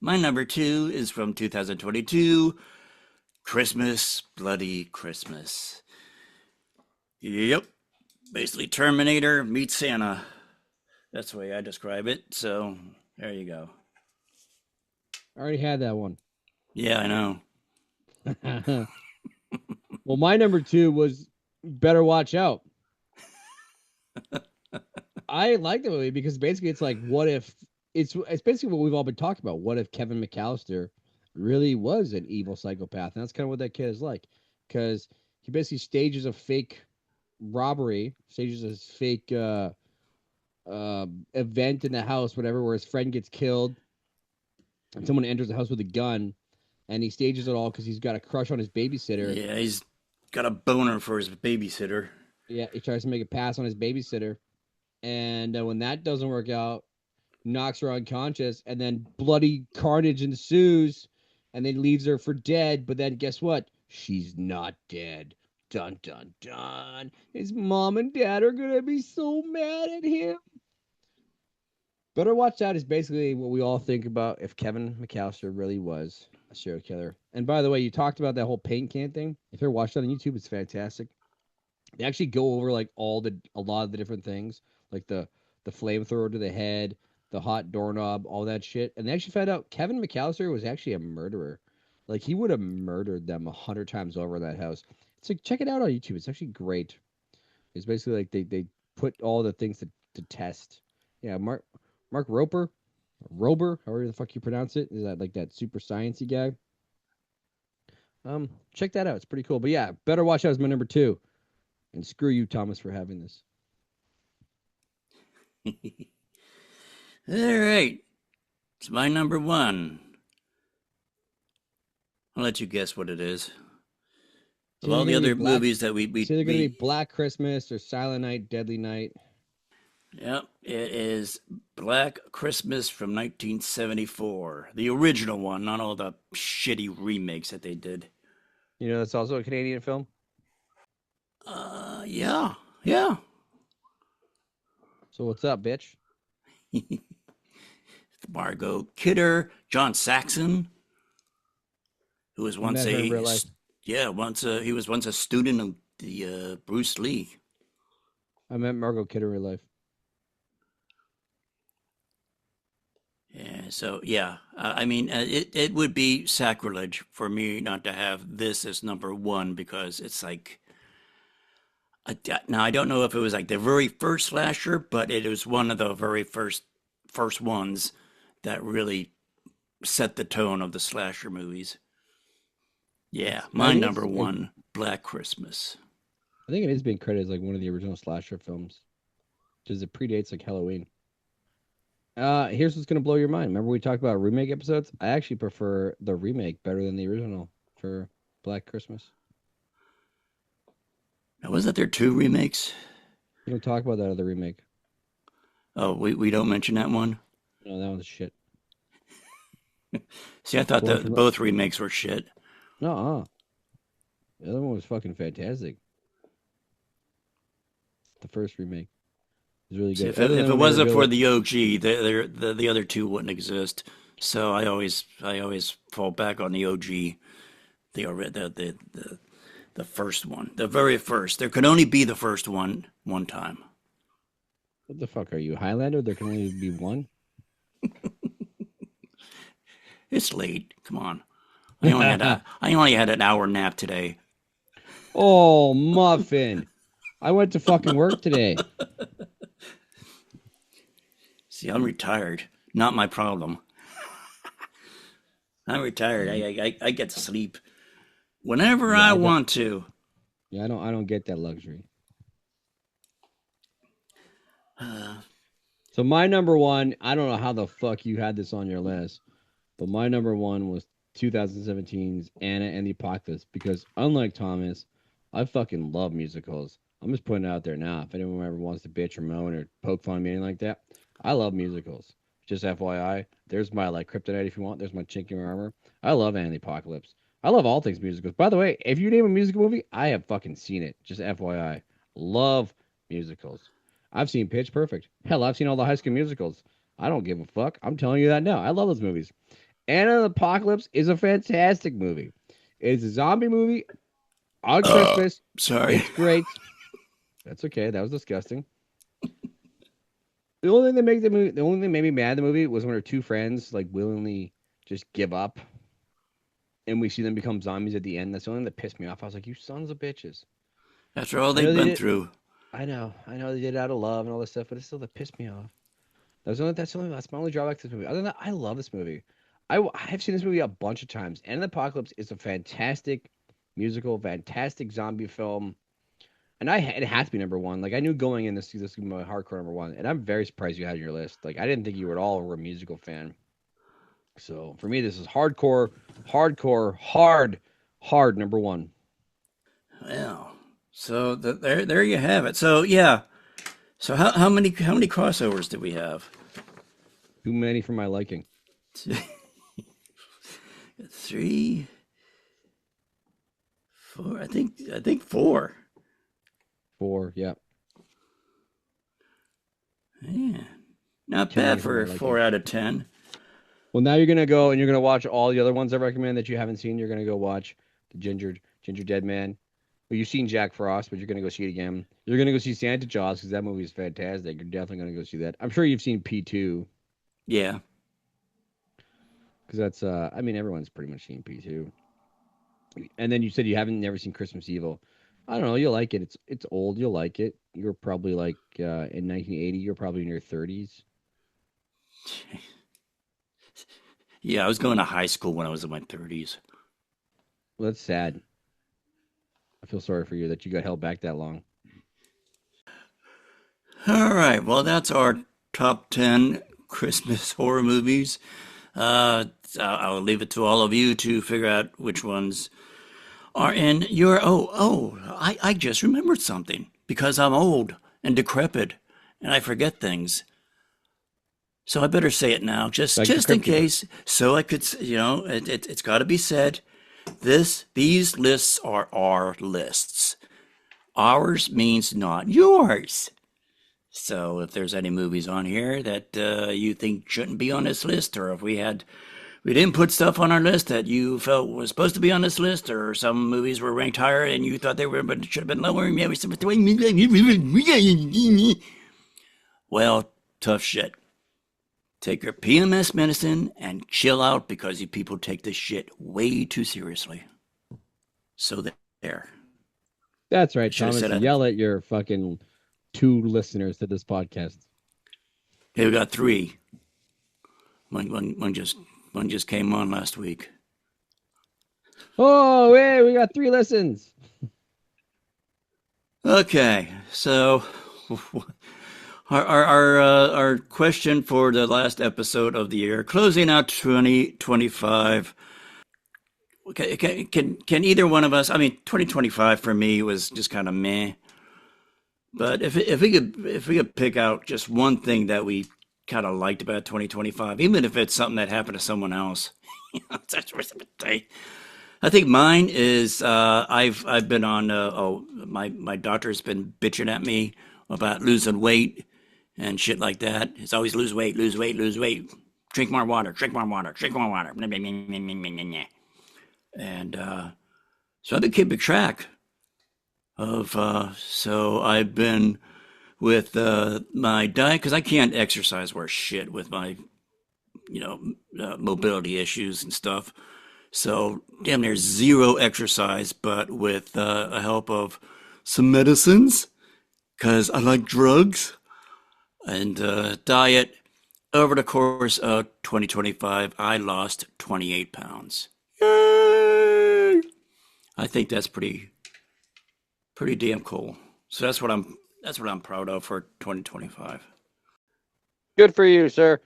My number two is from 2022, Christmas, Bloody Christmas. Yep. Basically, Terminator meets Santa. That's the way I describe it. So, there you go. I already had that one. Yeah, I know. Well, my number two was Better Watch Out. I like the movie because basically it's like, what if it's basically what we've all been talking about. What if Kevin McAllister really was an evil psychopath? And that's kind of what that kid is like, because he basically stages a fake robbery, stages a fake event in the house, whatever, where his friend gets killed, and someone enters the house with a gun, and he stages it all because he's got a crush on his babysitter. Yeah, he's got a boner for his babysitter. Yeah, he tries to make a pass on his babysitter, and when that doesn't work out, knocks her unconscious, and then bloody carnage ensues, and then leaves her for dead. But then guess what? She's not dead. Dun dun dun. His mom and dad are gonna be so mad at him. Better Watch Out is basically what we all think about if Kevin McAllister really was a serial killer. And by the way, you talked about that whole paint can thing. If you're watching on YouTube, it's fantastic. They actually go over like a lot of the different things, like the flamethrower to the head, the hot doorknob, all that shit. And they actually found out Kevin McAllister was actually a murderer. Like he would have murdered them 100 times over in that house. It's like check it out on YouTube. It's actually great. It's basically like they put all the things to test. Yeah, Mark Rober, however the fuck you pronounce it, is that like that super sciencey guy? Check that out. It's pretty cool. But yeah, Better Watch Out is my number two. And screw you, Thomas, for having this. All right, it's my number one. I'll let you guess what it is. It's Of either all the gonna be other Black. movies that It's either gonna be Black Christmas or Silent Night, Deadly Night. yep, it is Black Christmas from 1974, the original one, not all the shitty remakes that they did. You know, that's also a Canadian film. Yeah, yeah. So what's up, bitch? Margot Kidder, John Saxon, who was I once met her in a real life. he was once a student of the Bruce Lee. I met Margot Kidder in real life. Yeah, so yeah, I mean, it would be sacrilege for me not to have this as number one because it's like now I don't know if it was like the very first slasher, but it was one of the very first ones that really set the tone of the slasher movies. Yeah, I my think number one, Black Christmas. I think it is being credited as like one of the original slasher films because it predates like Halloween. Here's what's gonna blow your mind. Remember we talked about remake episodes? I actually prefer the remake better than the original for Black Christmas. Now, was that there two remakes? We don't talk about that other remake. Oh, we don't mention that one. No, that one's shit. See, I thought The one that from both remakes were shit. no, the other one was fucking fantastic. The first remake was really See, good. Other if than it when they wasn't revealed for it, the OG, the other two wouldn't exist. So I always fall back on the OG, the first one, the very first. There could only be the first one time. what the fuck are you, Highlander? There can only be one. It's late. Come on. I only had an hour nap today. Oh, muffin! I went to fucking work today. See, I'm retired. Not my problem. I'm retired. I get to sleep whenever Yeah, I I don't. want to. Yeah, I don't get that luxury. So my number one, I don't know how the fuck you had this on your list, but my number one was 2017's Anna and the Apocalypse because unlike Thomas, I fucking love musicals. I'm just putting it out there now. If anyone ever wants to bitch or moan or poke fun at me anything like that, I love musicals. Just FYI, there's my like kryptonite if you want. There's my chink in my armor. I love Anna and the Apocalypse. I love all things musicals. By the way, if you name a musical movie, I have fucking seen it. Just FYI, love musicals. I've seen Pitch Perfect. Hell, I've seen all the High School Musicals. I don't give a fuck. I'm telling you that now. I love those movies. Anna and the Apocalypse is a fantastic movie. It is a zombie movie on Christmas. Sorry. It's great. That's okay. That was disgusting. The only thing that made the movie, the only thing that made me mad in the movie was when her two friends like willingly just give up, and we see them become zombies at the end. That's the only thing that pissed me off. I was like, "You sons of bitches!" After all I know they've they been did. through. I know they did it out of love and all this stuff, but it still that pissed me off. That's my only drawback to this movie. Other than that, I love this movie. I have seen this movie a bunch of times. And the Apocalypse is a fantastic musical, fantastic zombie film. And it had to be number one. Like I knew going in this would be my hardcore number one. And I'm very surprised you had it on your list. Like I didn't think you were at all were a musical fan. So for me, this is hardcore, hardcore, hard number one. Well, so there you have it. So yeah. So how many crossovers did we have? Too many for my liking. Three, four. I think four. Four, yeah, Yeah, not too bad many for my for liking. 4 out of 10. Well, now you're gonna go and you're gonna watch all the other ones I recommend that you haven't seen. You're gonna go watch the Ginger Dead Man. Well, you've seen Jack Frost, but you're gonna go see it again. You're gonna go see Santa Jaws because that movie is fantastic. You're definitely gonna go see that. I'm sure you've seen P2 Yeah. because that's I mean everyone's pretty much seen P2. And then you said you haven't never seen Christmas Evil. I don't know, you'll like it. It's old, you'll like it. You're probably like in 1980, you're probably in your 30s. Yeah, I was going to high school when I was in my 30s. Well, that's sad. I feel sorry for you that you got held back that long. All right, well, that's our top 10 Christmas horror movies. I'll leave it to all of you to figure out which ones are in your. I just remembered something because I'm old and decrepit and I forget things. So I better say it now, just Like the just in Crypt Keeper. case, so I could, it's got to be said. These lists are our lists. Ours means not yours. So if there's any movies on here that you think shouldn't be on this list, or if we didn't put stuff on our list that you felt was supposed to be on this list, or some movies were ranked higher and you thought they were but should have been lower, well, tough shit. Take your PMS medicine and chill out because you people take this shit way too seriously. So there. That's I right, should have Thomas. said that. Yell at your fucking two listeners to this podcast. Hey, we got three. One just came on last week. Oh, hey, we got three listens. Okay, so our question for the last episode of the year, closing out 2025. Can either one of us? I mean, 2025 for me was just kind of meh. But if we could pick out just one thing that we kind of liked about 2025, even if it's something that happened to someone else, that's what I'm say. I think mine is I've been on my doctor's been bitching at me about losing weight and shit like that. It's always lose weight, lose weight, lose weight. Drink more water, drink more water, drink more water. And so I've been keeping track of so I've been with my diet because I can't exercise worth shit with my you know mobility issues and stuff. So damn near zero exercise, but with a help of some medicines because I like drugs and diet. Over the course of 2025, I lost 28 pounds. Yay! I think that's pretty damn cool. So that's what I'm proud of for 2025. Good for you, sir.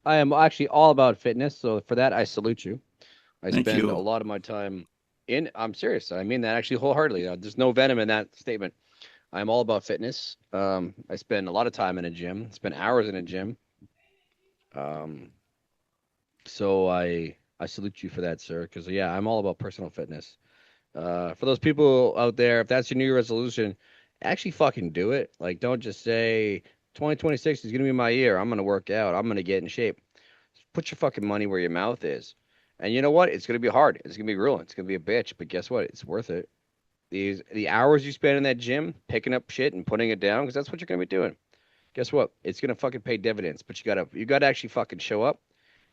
I am actually all about fitness, so for that I salute you. I Thank spend a you. lot of my time in. I'm serious. I mean that actually wholeheartedly. There's no venom in that statement. I'm all about fitness. I spend a lot of time in a gym. Spend hours in a gym. Um, so I salute you for that, sir. Because yeah, I'm all about personal fitness. For those people out there, if that's your New Year resolution, actually fucking do it. Like, don't just say 2026 is gonna be my year. I'm gonna work out. I'm gonna get in shape. Put your fucking money where your mouth is. And you know what? It's gonna be hard. It's gonna be grueling. It's gonna be a bitch. But guess what? It's worth it. The hours you spend in that gym picking up shit and putting it down, because that's what you're gonna be doing. Guess what? It's gonna fucking pay dividends. But you gotta actually fucking show up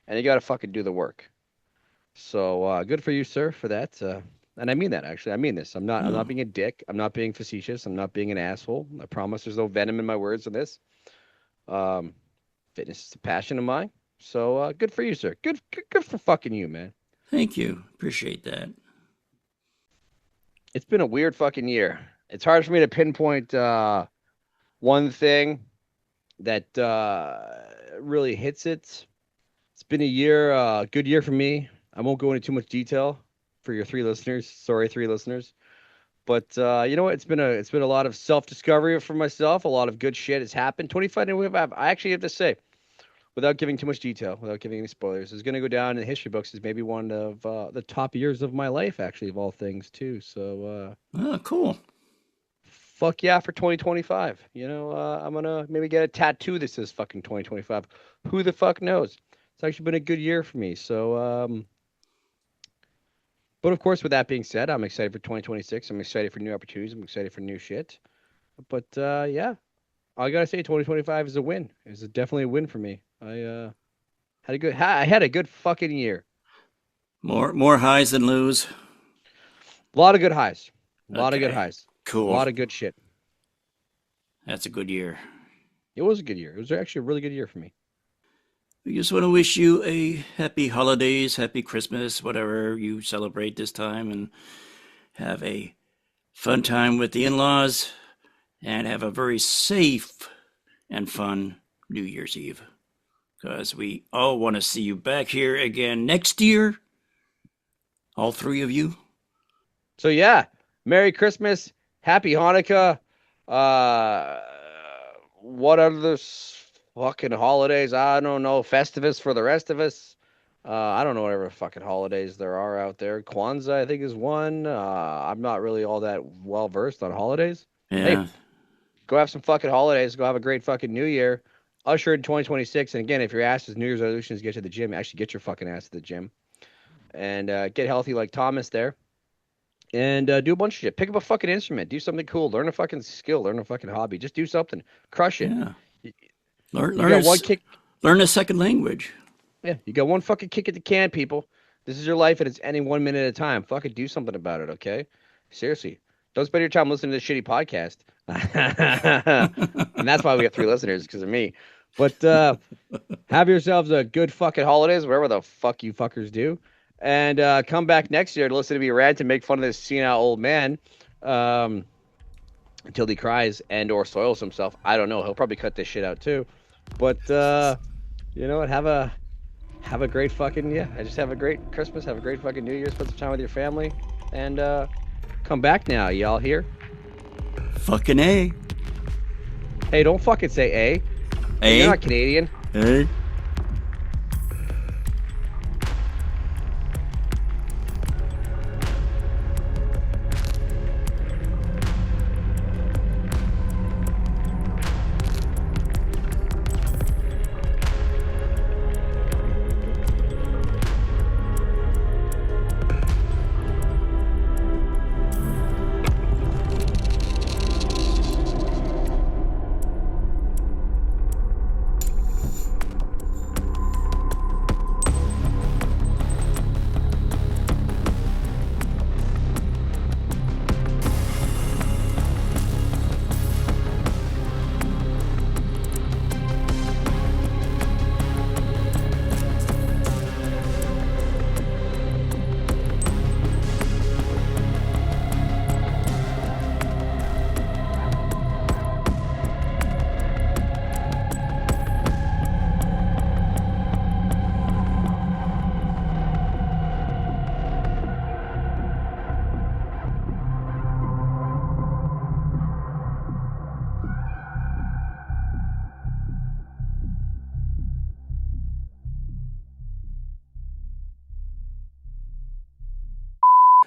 and you gotta fucking do the work. So good for you, sir, for that. And I mean that actually. I mean this. I'm not Oh, being a dick. I'm not being facetious. I'm not being an asshole. I promise there's no venom in my words in this. Um, Fitness is a passion of mine. So good for you, sir. Good for fucking you, man. thank you. Appreciate that. It's been a weird fucking year. It's hard for me to pinpoint one thing that really hits it. It's been a year, good year for me. I won't go into too much detail for your three listeners. Sorry, three listeners. But you know what? It's been a lot of self discovery for myself. A lot of good shit has happened. 25. I actually have to say, without giving too much detail, without giving any spoilers, is going to go down in the history books as maybe one of the top years of my life, actually, of all things, too. So Oh, cool. fuck yeah for 2025. I'm gonna maybe get a tattoo that says fucking 2025. Who the fuck knows? It's actually been a good year for me. So but of course, with that being said, I'm excited for 2026. I'm excited for new opportunities. I'm excited for new shit. But yeah, all I gotta say, 2025 is a win. It's definitely a win for me. I had a good fucking year. More highs than lows. A lot of good highs. A lot of good Okay, highs. A cool. lot of good shit. That's a good year. It was a good year. It was actually a really good year for me. We just want to wish you a happy holidays, happy Christmas, whatever you celebrate this time, and have a fun time with the in-laws, and have a very safe and fun New Year's Eve. Because we all want to see you back here again next year, all three of you. So yeah, Merry Christmas, Happy Hanukkah. Uh, what other fucking holidays? I don't know. Festivus for the rest of us. I don't know whatever fucking holidays there are out there. Kwanzaa, I think, is one. I'm not really all that well versed on holidays. Hey, Yeah, go have some fucking holidays. Go have a great fucking New Year. Usher in 2026. And again, if your ass is New Year's resolution is get to the gym, actually get your fucking ass to the gym and get healthy like Thomas there. And do a bunch of shit. Pick up a fucking instrument. Do something cool. Learn a fucking skill. Learn a fucking hobby. Just do something. Crush it. yeah. You, Learn, you learn, got one a, kick. learn a second language. Yeah, you got one fucking kick at the can, people. This is your life, and it's ending 1 minute at a time. Fucking do something about it, okay? Seriously. Don't spend your time listening to this shitty podcast. And that's why we have three listeners, because of me. But have yourselves a good fucking holidays, wherever the fuck you fuckers do. And come back next year to listen to me rant and make fun of this senile old man um, until he cries and or soils himself. I don't know. He'll probably cut this shit out too. But you know what? Have a great fucking yeah. I just have a great Christmas. Have a great fucking New Year. Spend some time with your family, and come back now, y'all. Here. Fucking A. Hey, don't fucking say A. Hey, you're A. not Canadian. A.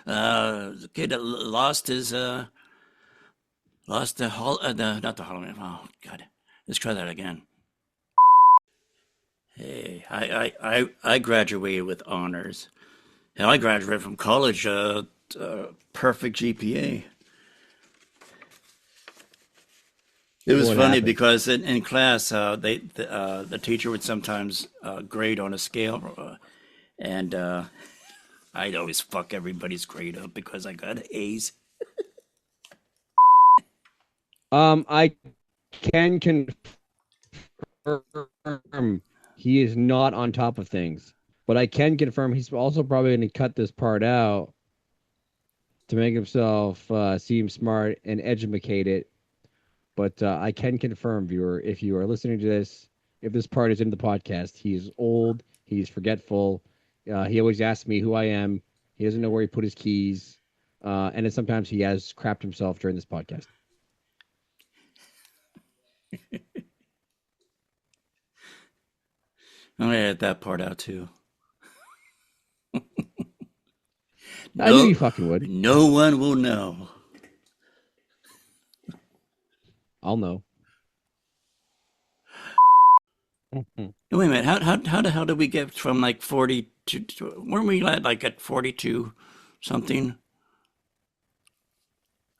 The kid that lost the not the Halloween. Oh God, let's try that again. Hey, I graduated with honors. Hell, I graduated from college, perfect GPA. It was What funny happened? because in class, the teacher would sometimes grade on a scale, and I'd always fuck everybody's grade up because I got A's. I can confirm he is not on top of things, but I can confirm he's also probably going to cut this part out to make himself seem smart and educated. But I can confirm, viewer, if you are listening to this, if this part is in the podcast, he is old, He's forgetful. He always asks me who I am. He doesn't know where he put his keys. And then sometimes he has crapped himself during this podcast. I'm gonna edit that part out too. I knew you No, fucking would. no one will know. I'll know. No, wait a minute. How the hell did we get from like 40 weren't we at 42 something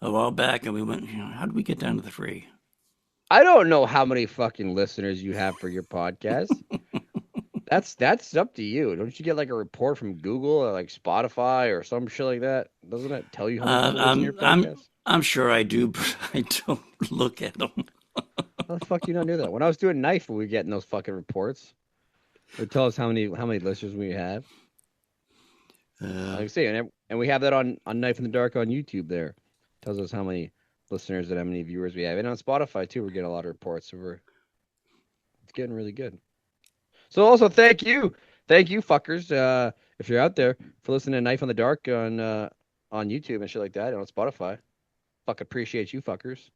a while back and we went, how did we get down to the free? I don't know how many fucking listeners you have for your podcast. That's up to you. Don't you get like a report from Google or like Spotify or some shit like that? Doesn't it tell you how many Uh, people listen to your I'm I'm podcast? I'm sure I do, but I don't look at them. How the fuck you not do that? When I was doing Knife, we were getting those fucking reports. It would tell us how many listeners we have. Like Uh, I say, and we have that on Knife in the Dark on YouTube. There tells us how many listeners and how many viewers we have, and on Spotify too. We're getting a lot of reports. So it's getting really good. So also thank you fuckers, if you're out there for listening to Knife in the Dark on YouTube and shit like that and on Spotify. Fuck appreciate you fuckers.